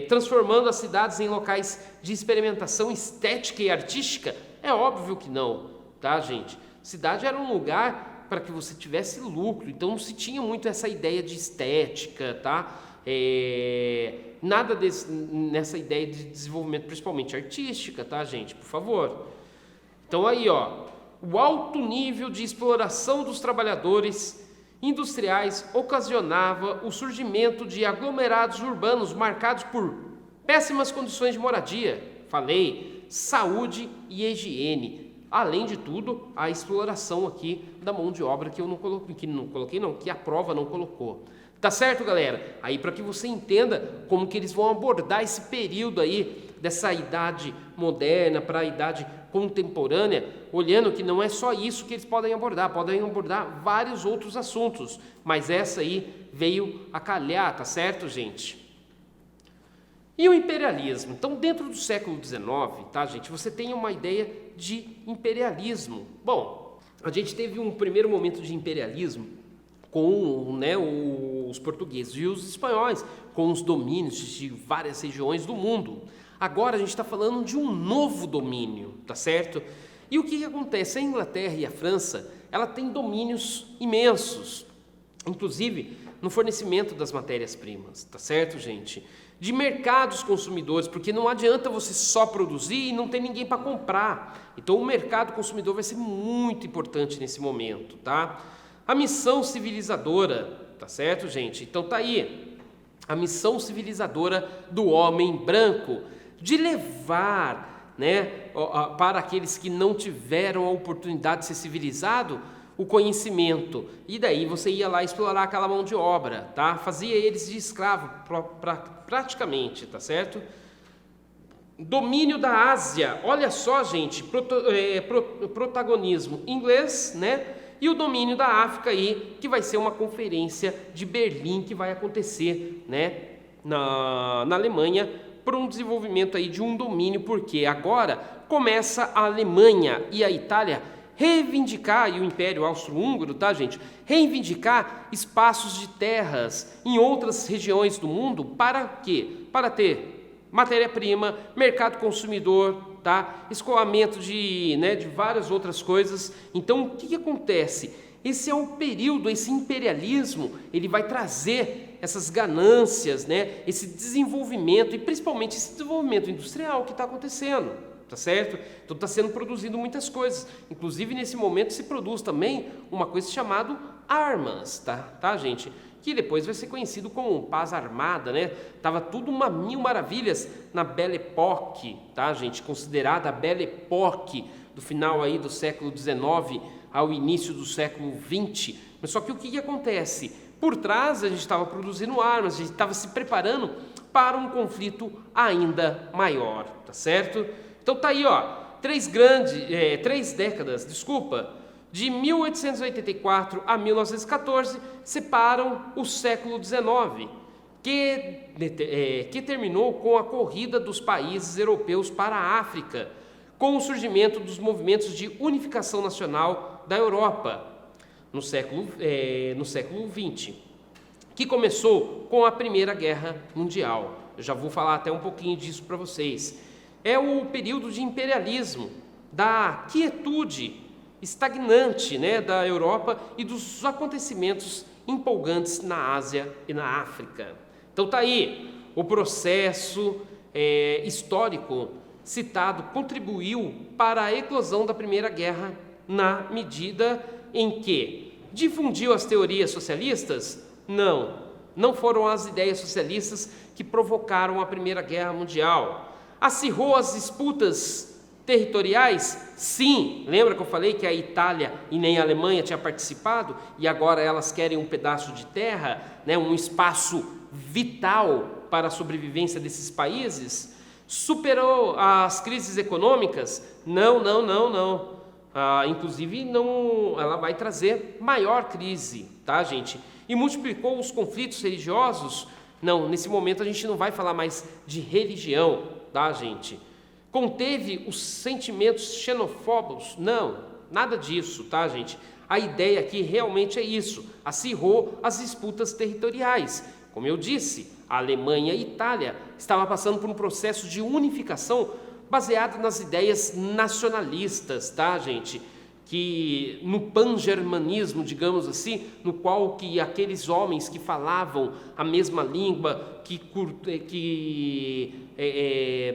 Transformando as cidades em locais de experimentação estética e artística? É óbvio que não, tá, gente? Cidade era um lugar para que você tivesse lucro, então não se tinha muito essa ideia de estética, tá? Nada nessa ideia de desenvolvimento, principalmente artística, tá, gente? Por favor. Então aí, ó, o alto nível de exploração dos trabalhadores industriais ocasionava o surgimento de aglomerados urbanos marcados por péssimas condições de moradia, saúde e higiene. Além de tudo, a exploração aqui da mão de obra que eu não coloquei, que a prova não colocou. Tá certo, galera? Aí para que você entenda como que eles vão abordar esse período aí dessa idade moderna para a idade contemporânea, olhando que não é só isso que eles podem abordar vários outros assuntos, mas essa aí veio a calhar, tá certo, gente? E o imperialismo? Então, dentro do século XIX, tá, gente, você tem uma ideia de imperialismo. Bom, a gente teve um primeiro momento de imperialismo com, né, os portugueses e os espanhóis, com os domínios de várias regiões do mundo. Agora a gente está falando de um novo domínio, tá certo? E o que acontece? A Inglaterra e a França, ela tem domínios imensos, inclusive no fornecimento das matérias-primas, tá certo, gente? De mercados consumidores, porque não adianta você só produzir e não ter ninguém para comprar. Então o mercado consumidor vai ser muito importante nesse momento, tá? A missão civilizadora, tá certo, gente? Então tá aí, a missão civilizadora do homem branco, de levar, né, para aqueles que não tiveram a oportunidade de ser civilizado, o conhecimento. E daí você ia lá explorar aquela mão de obra, tá? Fazia eles de escravo, praticamente, tá certo? Domínio da Ásia, olha só, gente, protagonismo inglês, né? E o domínio da África aí, que vai ser uma conferência de Berlim que vai acontecer, né, na Alemanha, por um desenvolvimento aí de um domínio, porque agora começa a Alemanha e a Itália reivindicar, e o Império Austro-Húngaro, tá, gente? Reivindicar espaços de terras em outras regiões do mundo, para quê? Para ter matéria-prima, mercado consumidor, tá? Escoamento de várias outras coisas. Então, o que acontece? Esse é um período, esse imperialismo, ele vai trazer essas ganâncias, né? Esse desenvolvimento, e principalmente esse desenvolvimento industrial que está acontecendo, tá certo? Então está sendo produzido muitas coisas, inclusive nesse momento se produz também uma coisa chamada armas, tá, gente? Que depois vai ser conhecido como paz armada, né? Tava tudo uma mil maravilhas na Belle Époque, tá, gente? Considerada a Belle Époque do final aí do século XIX ao início do século XX. Mas só que o que acontece? Por trás a gente estava produzindo armas, a gente estava se preparando para um conflito ainda maior, tá certo? Então tá aí, ó, três décadas, de 1884 a 1914, separam o século XIX, que terminou com a corrida dos países europeus para a África, com o surgimento dos movimentos de unificação nacional da Europa, no século XX, que começou com a Primeira Guerra Mundial. Eu já vou falar até um pouquinho disso para vocês. é o período de imperialismo, da quietude estagnante, né, da Europa e dos acontecimentos empolgantes na Ásia e na África. Então tá aí, o processo histórico citado contribuiu para a eclosão da Primeira Guerra na medida em que difundiu as teorias socialistas? Não foram as ideias socialistas que provocaram a Primeira Guerra Mundial. Acirrou as disputas territoriais? Sim. Lembra que eu falei que a Itália e nem a Alemanha tinham participado e agora elas querem um pedaço de terra, né, um espaço vital para a sobrevivência desses países? Superou as crises econômicas? Não. Inclusive, ela vai trazer maior crise, tá, gente? E multiplicou os conflitos religiosos? Não, nesse momento a gente não vai falar mais de religião, tá, gente? Conteve os sentimentos xenofóbicos? Não, nada disso, tá, gente? A ideia aqui realmente é isso, acirrou as disputas territoriais. Como eu disse, a Alemanha e a Itália estavam passando por um processo de unificação baseado nas ideias nacionalistas, tá, gente? Que no pan-germanismo, digamos assim, no qual que aqueles homens que falavam a mesma língua, que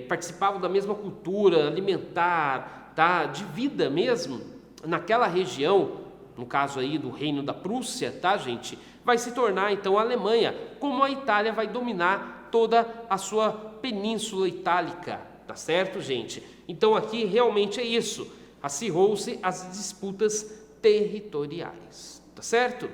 participavam da mesma cultura alimentar, tá, de vida mesmo, naquela região, no caso aí do Reino da Prússia, tá, gente, vai se tornar então a Alemanha, como a Itália vai dominar toda a sua península itálica, tá certo, gente? Então aqui realmente é isso, acirrou-se as disputas territoriais, tá certo?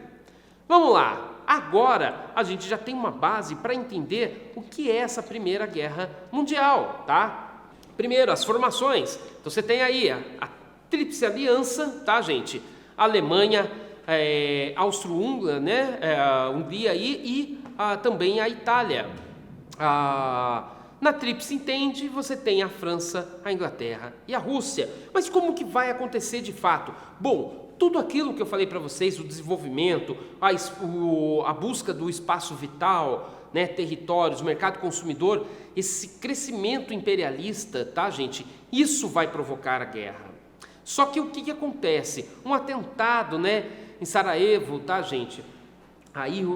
Vamos lá, agora a gente já tem uma base para entender o que é essa Primeira Guerra Mundial, tá? Primeiro, as formações. Então você tem aí a Tríplice Aliança, tá, gente? Alemanha, Áustria-Hungria, né? Hungria aí, e também a Itália. Na Tríplice Entente você tem a França, a Inglaterra e a Rússia. Mas como que vai acontecer de fato? Bom, tudo aquilo que eu falei para vocês, o desenvolvimento, a busca do espaço vital, né, territórios, mercado consumidor, esse crescimento imperialista, tá, gente? Isso vai provocar a guerra. Só que o que acontece? Um atentado, né, em Sarajevo, tá, gente?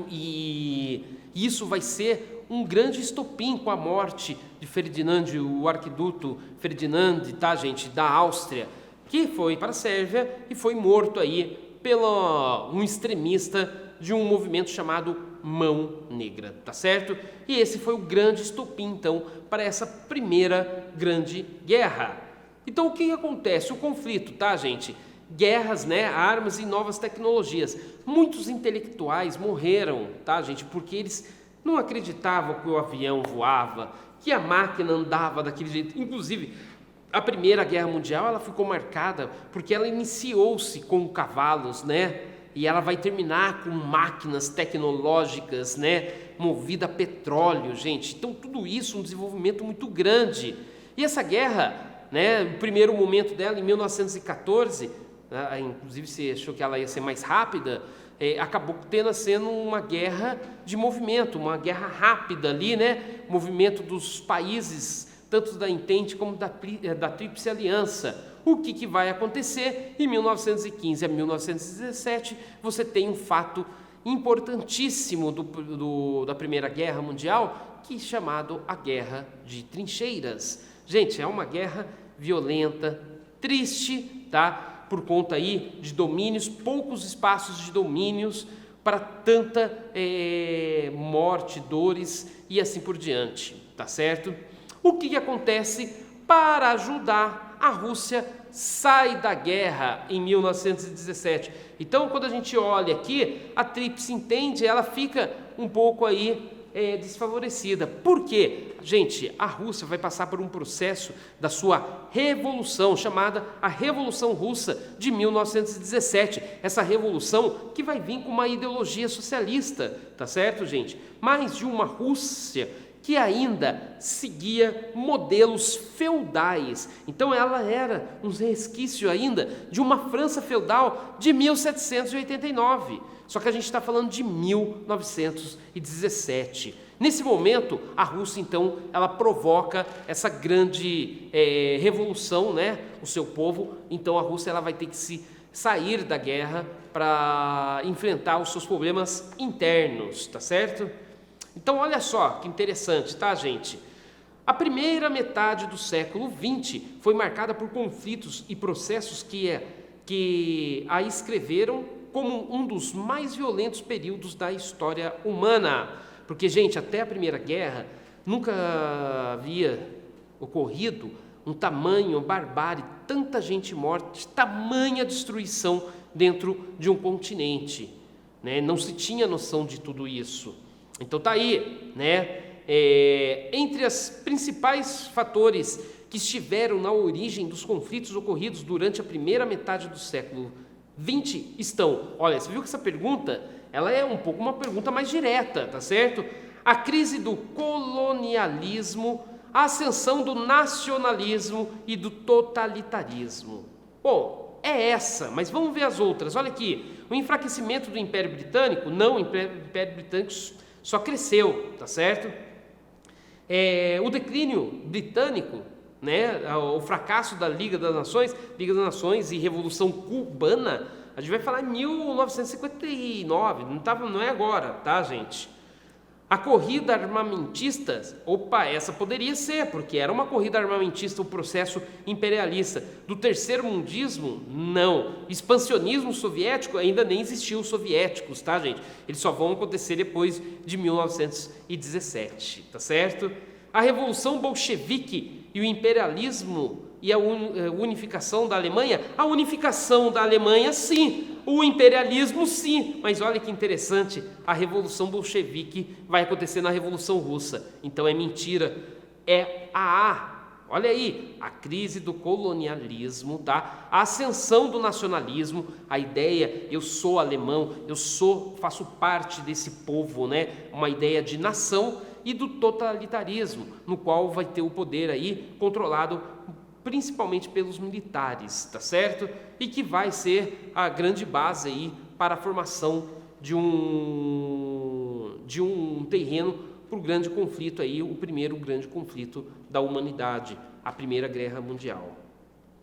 E isso vai ser um grande estopim com a morte de Ferdinand, o arquiduto Ferdinand, tá, gente, da Áustria, que foi para a Sérvia e foi morto aí pelo um extremista de um movimento chamado Mão Negra, tá certo? E esse foi o grande estopim, então, para essa primeira grande guerra. Então, o que acontece? O conflito, tá, gente? Guerras, né, armas e novas tecnologias. Muitos intelectuais morreram, tá, gente, porque eles não acreditavam que o avião voava, que a máquina andava daquele jeito. Inclusive, a Primeira Guerra Mundial ela ficou marcada porque ela iniciou-se com cavalos, né? E ela vai terminar com máquinas tecnológicas, né? Movida a petróleo, gente. Então, tudo isso, um desenvolvimento muito grande. E essa guerra, né? O primeiro momento dela, em 1914, inclusive você achou que ela ia ser mais rápida, acabou sendo uma guerra de movimento, uma guerra rápida ali, né? Movimento dos países, tanto da Entente como da Tríplice Aliança. O que vai acontecer? Em 1915 a 1917, você tem um fato importantíssimo da Primeira Guerra Mundial, que é chamado a Guerra de Trincheiras. Gente, é uma guerra violenta, triste, tá? Por conta aí de domínios, poucos espaços de domínios para tanta morte, dores e assim por diante, tá certo? O que acontece para ajudar a Rússia sai da guerra em 1917? Então, quando a gente olha aqui, a Tríplice Entente, ela fica um pouco aí desfavorecida. Por quê? Gente, a Rússia vai passar por um processo da sua revolução, chamada a Revolução Russa de 1917. Essa revolução que vai vir com uma ideologia socialista, tá certo, gente? Mas de uma Rússia que ainda seguia modelos feudais. Então ela era um resquício ainda de uma França feudal de 1789. Só que a gente está falando de 1917. Nesse momento, a Rússia, então, ela provoca essa grande revolução, né? O seu povo. Então, a Rússia ela vai ter que sair da guerra para enfrentar os seus problemas internos, tá certo? Então, olha só que interessante, tá, gente? A primeira metade do século XX foi marcada por conflitos e processos que a escreveram como um dos mais violentos períodos da história humana. Porque, gente, até a Primeira Guerra nunca havia ocorrido um tamanho barbárie, tanta gente morta, tamanha destruição dentro de um continente, né? Não se tinha noção de tudo isso. Então tá aí, né? Entre os principais fatores que estiveram na origem dos conflitos ocorridos durante a primeira metade do século XX estão, olha, você viu que essa pergunta, ela é um pouco uma pergunta mais direta, tá certo? A crise do colonialismo, a ascensão do nacionalismo e do totalitarismo. Bom, é essa, mas vamos ver as outras. Olha aqui, o enfraquecimento do Império Britânico, não, o Império Britânico só cresceu, tá certo? O declínio britânico, né, o fracasso da Liga das Nações e Revolução Cubana, a gente vai falar em 1959, não é agora, tá, gente? A corrida armamentista, essa poderia ser, porque era uma corrida armamentista, o processo imperialista. Do terceiro mundismo, não. Expansionismo soviético, ainda nem existiam os soviéticos, tá, gente? Eles só vão acontecer depois de 1917, tá certo? A Revolução Bolchevique e o imperialismo e a unificação da Alemanha. A unificação da Alemanha, sim. O imperialismo, sim, mas olha que interessante, a Revolução Bolchevique vai acontecer na Revolução Russa, então é mentira, olha aí, a crise do colonialismo, tá? A ascensão do nacionalismo, a ideia, eu sou alemão, faço parte desse povo, né? Uma ideia de nação, e do totalitarismo, no qual vai ter o poder aí controlado principalmente pelos militares, tá certo? E que vai ser a grande base aí para a formação de um terreno para o grande conflito aí, o primeiro grande conflito da humanidade, a Primeira Guerra Mundial.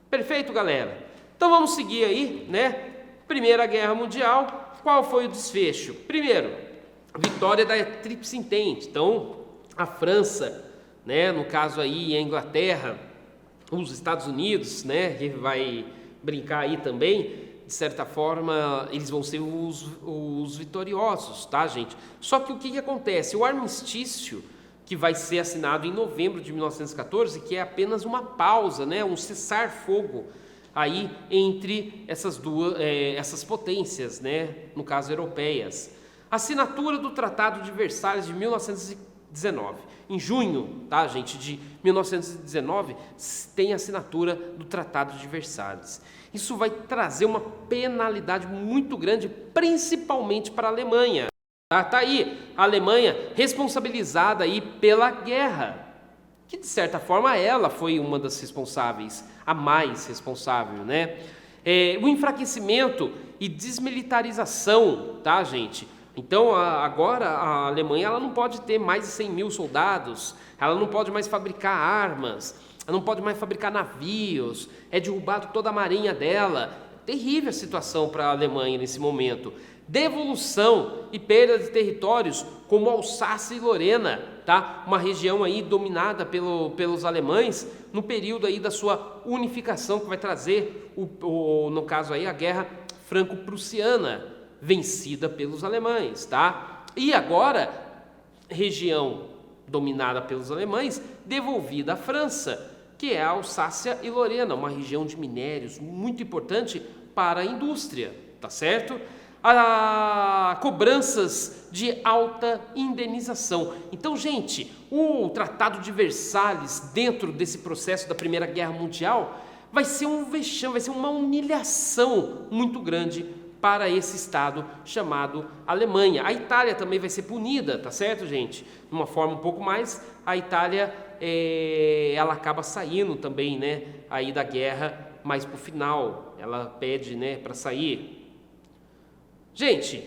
Perfeito, galera? Então vamos seguir aí, né? Primeira Guerra Mundial, qual foi o desfecho? Primeiro, vitória da Tríplice Entente. Então, a França, né, no caso aí a Inglaterra, os Estados Unidos, né, que vai brincar aí também, de certa forma, eles vão ser os vitoriosos, tá, gente? Só que o que acontece? O armistício, que vai ser assinado em novembro de 1914, que é apenas uma pausa, né, um cessar-fogo aí entre essas potências, né, no caso europeias. Assinatura do Tratado de Versalhes de 1919. Em junho, tá, gente, de 1919, tem a assinatura do Tratado de Versalhes. Isso vai trazer uma penalidade muito grande, principalmente para a Alemanha. Tá aí, a Alemanha responsabilizada aí pela guerra, que de certa forma ela foi uma das responsáveis, a mais responsável, né? O enfraquecimento e desmilitarização, tá, gente? Então, agora a Alemanha ela não pode ter mais de 100 mil soldados, ela não pode mais fabricar armas, ela não pode mais fabricar navios, é derrubado toda a marinha dela. Terrível a situação para a Alemanha nesse momento. Devolução e perda de territórios como Alsácia e Lorena, tá? Uma região aí dominada pelos alemães no período aí da sua unificação, que vai trazer, no caso aí, a Guerra Franco-Prussiana, vencida pelos alemães, tá? E agora, região dominada pelos alemães, devolvida à França, que é a Alsácia e Lorena, uma região de minérios muito importante para a indústria, tá certo? Cobranças de alta indenização. Então, gente, o Tratado de Versalhes, dentro desse processo da Primeira Guerra Mundial, vai ser um vexame, vai ser uma humilhação muito grande para esse estado chamado Alemanha. A Itália também vai ser punida, tá certo, gente? De uma forma um pouco mais, a Itália, ela acaba saindo também, né, aí da guerra, mais para o final, ela pede, né, para sair. Gente,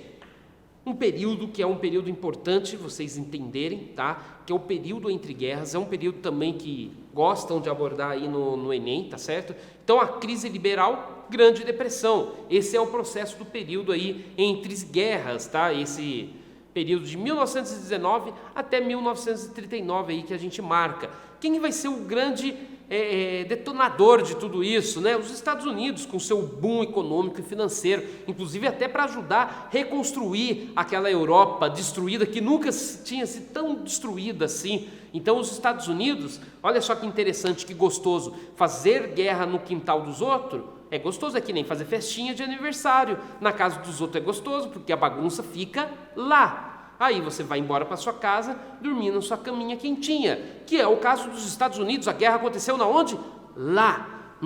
um período que é um período importante vocês entenderem, tá? Que é o período entre guerras, é um período também que gostam de abordar aí no Enem, tá certo? Então a crise liberal, Grande Depressão, esse é o processo do período aí entre guerras, tá? Esse período de 1919 até 1939 aí que a gente marca. Quem vai ser o grande detonador de tudo isso, né? Os Estados Unidos com seu boom econômico e financeiro, inclusive até para ajudar a reconstruir aquela Europa destruída que nunca tinha sido tão destruída assim. Então os Estados Unidos, olha só que interessante, que gostoso, fazer guerra no quintal dos outros é gostoso, é que nem fazer festinha de aniversário, na casa dos outros é gostoso porque a bagunça fica lá. Aí você vai embora para sua casa, dormir na sua caminha quentinha, que é o caso dos Estados Unidos. A guerra aconteceu na onde? Lá,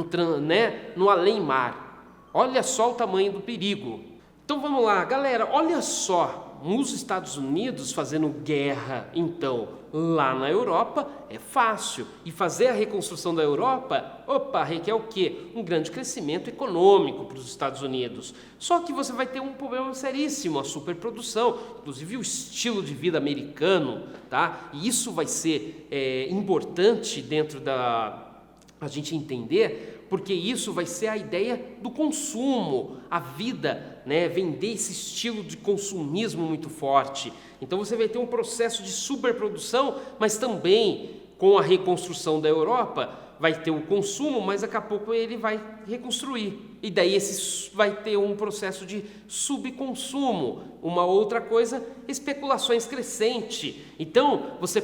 no além-mar. Olha só o tamanho do perigo. Então vamos lá, galera, olha só, os Estados Unidos fazendo guerra, então, lá na Europa é fácil. E fazer a reconstrução da Europa, requer o quê? Um grande crescimento econômico para os Estados Unidos. Só que você vai ter um problema seríssimo, a superprodução, inclusive o estilo de vida americano, tá? E isso vai ser importante dentro a gente entender, porque isso vai ser a ideia do consumo, a vida, né? Vender esse estilo de consumismo muito forte. Então você vai ter um processo de superprodução, mas também com a reconstrução da Europa, vai ter o consumo, mas daqui a pouco ele vai reconstruir. E daí vai ter um processo de subconsumo. Uma outra coisa, especulações crescente. Então, você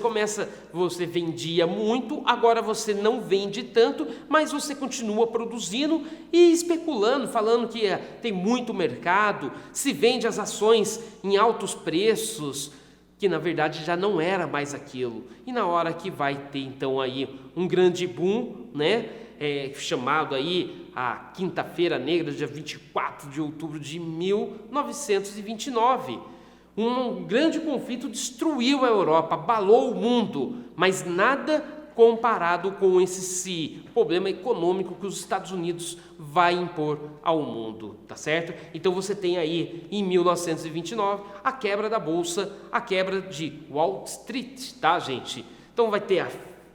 vendia muito, agora você não vende tanto, mas você continua produzindo e especulando, falando que tem muito mercado, se vende as ações em altos preços, que na verdade já não era mais aquilo. E na hora que vai ter então aí um grande boom, né, chamado aí a Quinta-feira Negra, dia 24 de outubro de 1929, um grande conflito destruiu a Europa, abalou o mundo, mas nada comparado com esse problema econômico que os Estados Unidos vai impor ao mundo, tá certo? Então você tem aí, em 1929, a quebra da Bolsa, a quebra de Wall Street, tá, gente? Então vai ter a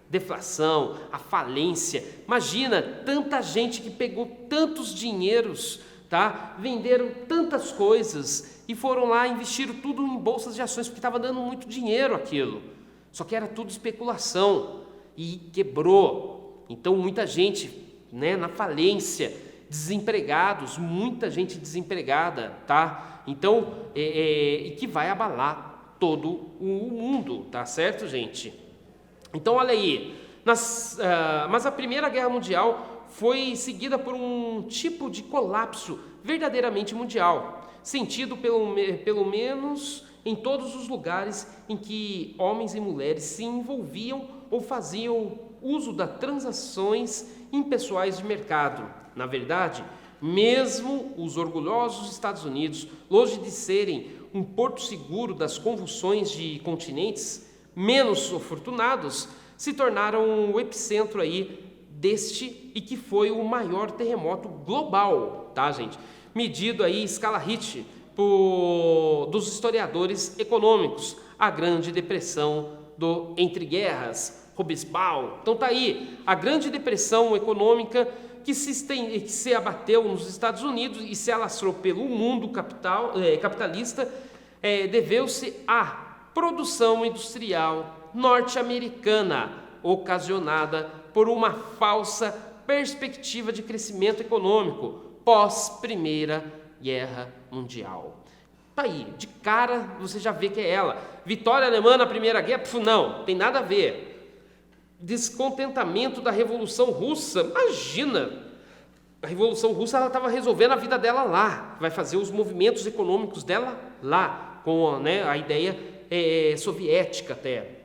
deflação, a falência. Imagina, tanta gente que pegou tantos dinheiros, tá? Venderam tantas coisas e foram lá e investiram tudo em bolsas de ações porque estava dando muito dinheiro aquilo. Só que era tudo especulação. E quebrou. Então muita gente, né, na falência, desempregados, muita gente desempregada, tá? Então, e que vai abalar todo o mundo, tá certo, gente? Então olha aí, mas a Primeira Guerra Mundial foi seguida por um tipo de colapso verdadeiramente mundial, sentido pelo menos em todos os lugares em que homens e mulheres se envolviam ou faziam uso das transações impessoais de mercado. Na verdade, mesmo os orgulhosos Estados Unidos, longe de serem um porto seguro das convulsões de continentes menos afortunados, se tornaram o epicentro aí deste e que foi o maior terremoto global, tá, gente? Medido aí em escala Richter dos historiadores econômicos, a Grande Depressão do entre guerras, Hobsbawm. Então tá aí, a Grande Depressão econômica que se abateu nos Estados Unidos e se alastrou pelo mundo capitalista, deveu-se à produção industrial norte-americana, ocasionada por uma falsa perspectiva de crescimento econômico pós-Primeira Guerra Mundial. Tá aí, de cara você já vê que é ela. Vitória alemã na Primeira Guerra? Não, tem nada a ver. Descontentamento da Revolução Russa, imagina, a Revolução Russa ela estava resolvendo a vida dela lá, vai fazer os movimentos econômicos dela lá, com, né, a ideia soviética até.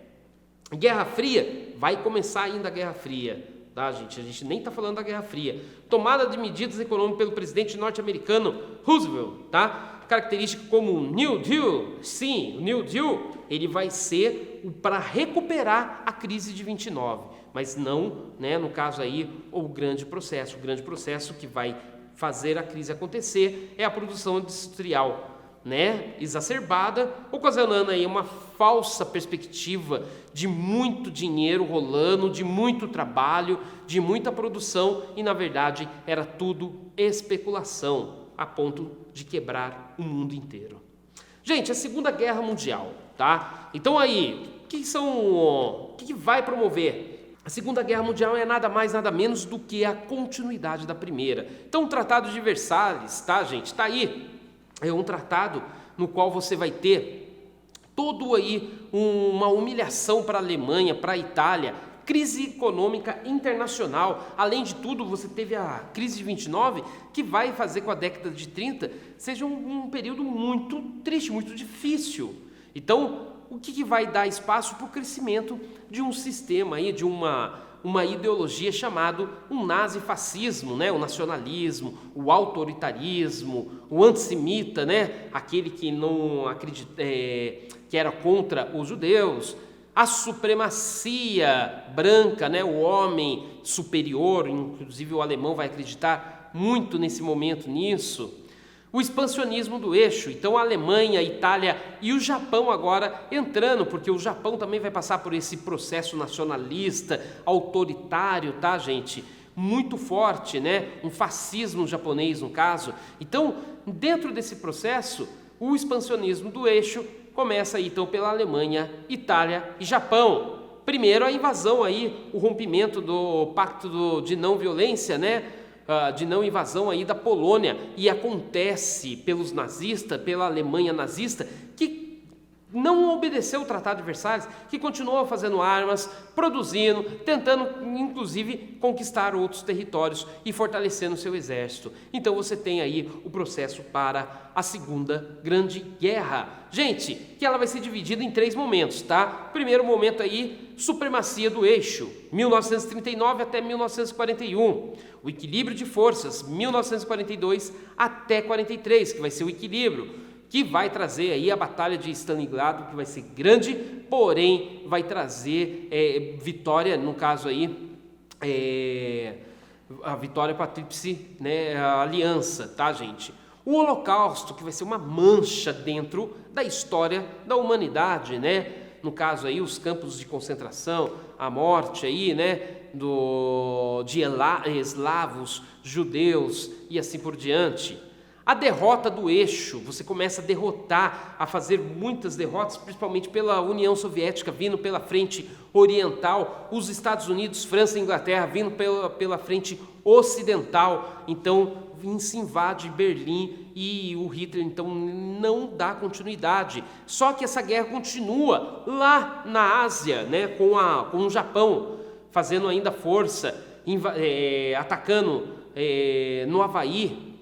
Guerra Fria, vai começar ainda a Guerra Fria, tá, gente? A gente nem está falando da Guerra Fria. Tomada de medidas econômicas pelo presidente norte-americano Roosevelt, tá? Característica como o New Deal, sim, o New Deal, ele vai ser para recuperar a crise de 29, mas não, né, no caso aí, o grande processo que vai fazer a crise acontecer é a produção industrial, né, exacerbada, ocasionando aí uma falsa perspectiva de muito dinheiro rolando, de muito trabalho, de muita produção, e na verdade era tudo especulação, a ponto de quebrar o mundo inteiro. Gente, a Segunda Guerra Mundial, tá? Então aí, o que vai promover? A Segunda Guerra Mundial é nada mais, nada menos do que a continuidade da Primeira. Então o Tratado de Versalhes, tá, gente? Tá aí. É um tratado no qual você vai ter todo aí uma humilhação para a Alemanha, para a Itália, crise econômica internacional. Além de tudo, você teve a crise de 29, que vai fazer com a década de 30 seja um período muito triste, muito difícil. Então, o que vai dar espaço para o crescimento de um sistema aí, de uma ideologia chamado um nazifascismo, né? O nacionalismo, o autoritarismo, o antissemita, né? Aquele que não acredita, que era contra os judeus, a supremacia branca, né? O homem superior, inclusive o alemão vai acreditar muito nesse momento nisso. O expansionismo do eixo, então a Alemanha, a Itália e o Japão agora entrando, porque o Japão também vai passar por esse processo nacionalista, autoritário, tá, gente? Muito forte, né? Um fascismo japonês, no caso. Então, dentro desse processo, o expansionismo do eixo começa aí, então, pela Alemanha, Itália e Japão. Primeiro, a invasão aí, o rompimento do pacto de não violência, né? De não invasão aí da Polônia, e acontece pelos nazistas, pela Alemanha nazista, que não obedeceu o Tratado de Versalhes, que continuou fazendo armas, produzindo, tentando inclusive conquistar outros territórios e fortalecendo seu exército. Então você tem aí o processo para a Segunda Grande Guerra. Gente, que ela vai ser dividida em 3 momentos, tá? Primeiro momento aí, supremacia do eixo, 1939 até 1941. O equilíbrio de forças, 1942 até 43, que vai ser o equilíbrio, que vai trazer aí a Batalha de Stalingrado, que vai ser grande, porém vai trazer vitória, no caso aí, a vitória para a Tríplice, né, a Aliança, tá, gente? O Holocausto, que vai ser uma mancha dentro da história da humanidade, né? No caso aí, os campos de concentração, a morte aí, né, de eslavos, judeus e assim por diante. A derrota do eixo, você começa a derrotar, a fazer muitas derrotas, principalmente pela União Soviética vindo pela frente oriental, os Estados Unidos, França e Inglaterra vindo pela frente ocidental. Então, se invade Berlim e o Hitler então não dá continuidade. Só que essa guerra continua lá na Ásia, né, com o Japão fazendo ainda força, atacando no Havaí,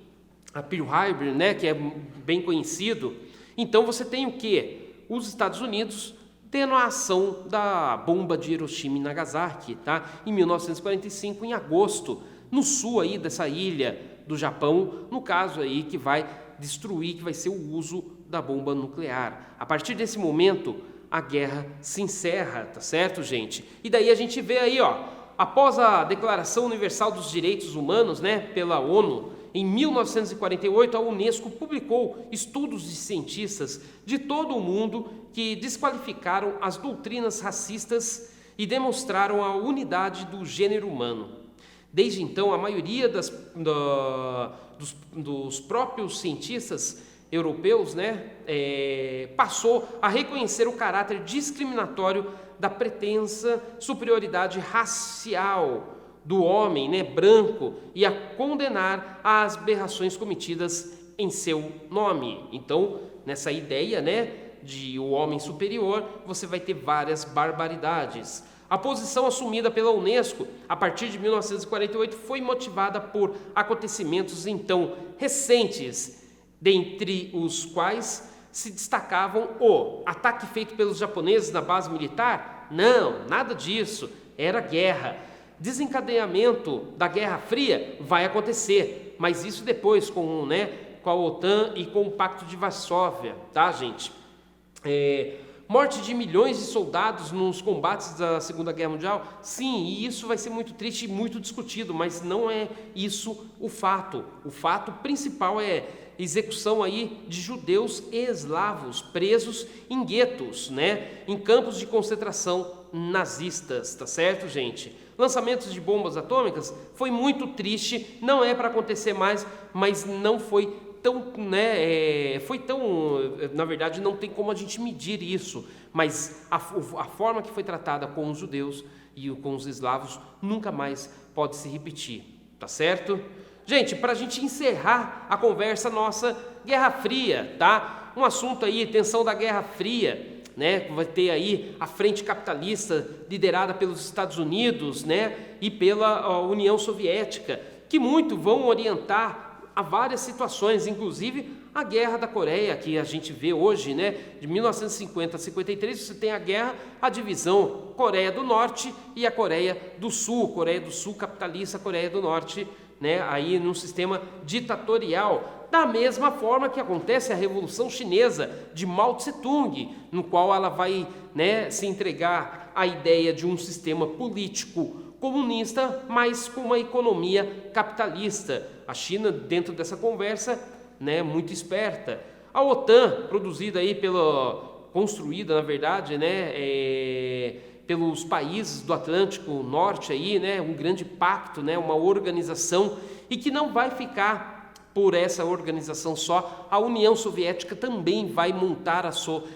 a Pearl Harbor, né, que é bem conhecido. Então você tem o quê? Os Estados Unidos tendo a ação da bomba de Hiroshima e Nagasaki, tá? Em 1945, em agosto, no sul aí dessa ilha do Japão, no caso aí que vai destruir, que vai ser o uso da bomba nuclear. A partir desse momento, a guerra se encerra, tá certo, gente? E daí a gente vê aí, ó, após a Declaração Universal dos Direitos Humanos, né, pela ONU, em 1948, a Unesco publicou estudos de cientistas de todo o mundo que desqualificaram as doutrinas racistas e demonstraram a unidade do gênero humano. Desde então, a maioria dos próprios cientistas europeus, né, passou a reconhecer o caráter discriminatório da pretensa superioridade racial do homem, né, branco, e a condenar as aberrações cometidas em seu nome. Então, nessa ideia, né, de o homem superior, você vai ter várias barbaridades. A posição assumida pela Unesco a partir de 1948 foi motivada por acontecimentos então recentes, dentre os quais se destacavam o ataque feito pelos japoneses na base militar? Não, nada disso, era guerra. Desencadeamento da Guerra Fria vai acontecer, mas isso depois com a OTAN e com o Pacto de Varsóvia, tá, gente? Morte de milhões de soldados nos combates da Segunda Guerra Mundial? Sim, e isso vai ser muito triste e muito discutido, mas não é isso o fato. O fato principal é execução aí de judeus e eslavos presos em guetos, né, em campos de concentração nazistas, tá certo, gente? Lançamentos de bombas atômicas foi muito triste, não é para acontecer mais, mas não foi tão, né, na verdade não tem como a gente medir isso, mas a forma que foi tratada com os judeus e com os eslavos nunca mais pode se repetir, tá certo? Gente, para a gente encerrar a conversa nossa, Guerra Fria, tá? Um assunto aí, tensão da Guerra Fria, né? Vai ter aí a frente capitalista liderada pelos Estados Unidos, né? E pela União Soviética, que muito vão orientar a várias situações, inclusive a Guerra da Coreia, que a gente vê hoje, né? De 1950 a 53, você tem a divisão Coreia do Norte e a Coreia do Sul capitalista, Coreia do Norte, né, aí num sistema ditatorial, da mesma forma que acontece a Revolução Chinesa de Mao Tse-tung, no qual ela vai, né, se entregar à ideia de um sistema político comunista, mas com uma economia capitalista. A China, dentro dessa conversa, né, muito esperta. A OTAN, construída, na verdade, né, pelos países do Atlântico Norte aí, né, um grande pacto, né, uma organização, e que não vai ficar por essa organização só. A União Soviética também vai montar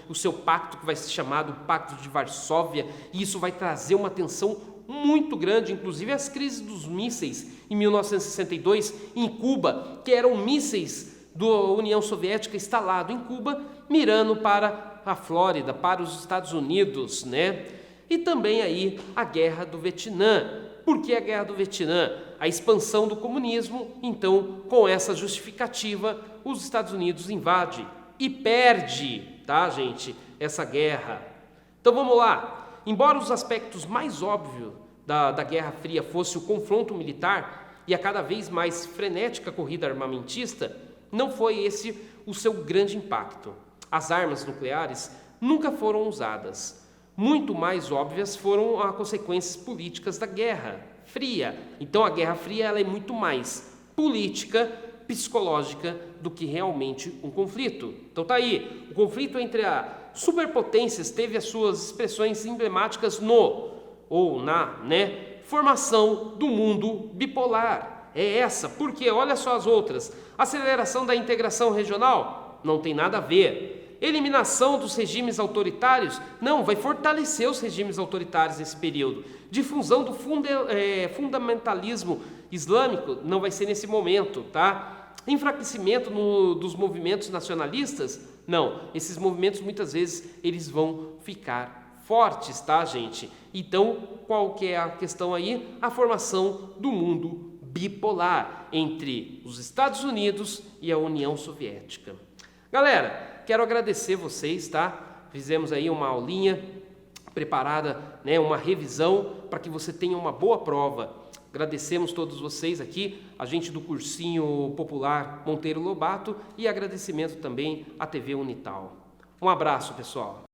o seu pacto, que vai ser chamado Pacto de Varsóvia, e isso vai trazer uma tensão muito grande, inclusive as crises dos mísseis em 1962 em Cuba, que eram mísseis da União Soviética instalado em Cuba, mirando para a Flórida, para os Estados Unidos, né? E também aí a Guerra do Vietnã. Por que a Guerra do Vietnã? A expansão do comunismo. Então, com essa justificativa, os Estados Unidos invade e perde, tá, gente, essa guerra. Então vamos lá. Embora os aspectos mais óbvios da Guerra Fria fosse o confronto militar e a cada vez mais frenética corrida armamentista, não foi esse o seu grande impacto. As armas nucleares nunca foram usadas. Muito mais óbvias foram as consequências políticas da Guerra Fria. Então a Guerra Fria ela é muito mais política, psicológica do que realmente um conflito. Então tá aí, o conflito entre as superpotências teve as suas expressões emblemáticas na formação do mundo bipolar. É essa, porque olha só as outras. Aceleração da integração regional? Não tem nada a ver. Eliminação dos regimes autoritários? Não, vai fortalecer os regimes autoritários nesse período. Difusão do fundamentalismo islâmico? Não vai ser nesse momento, tá? Enfraquecimento dos movimentos nacionalistas? Não, esses movimentos muitas vezes eles vão ficar fortes, tá, gente? Então, qual que é a questão aí? A formação do mundo bipolar entre os Estados Unidos e a União Soviética. Galera, quero agradecer vocês, tá? Fizemos aí uma aulinha preparada, né, uma revisão para que você tenha uma boa prova. Agradecemos todos vocês aqui, a gente do Cursinho Popular Monteiro Lobato, e agradecimento também à TV Unital. Um abraço, pessoal.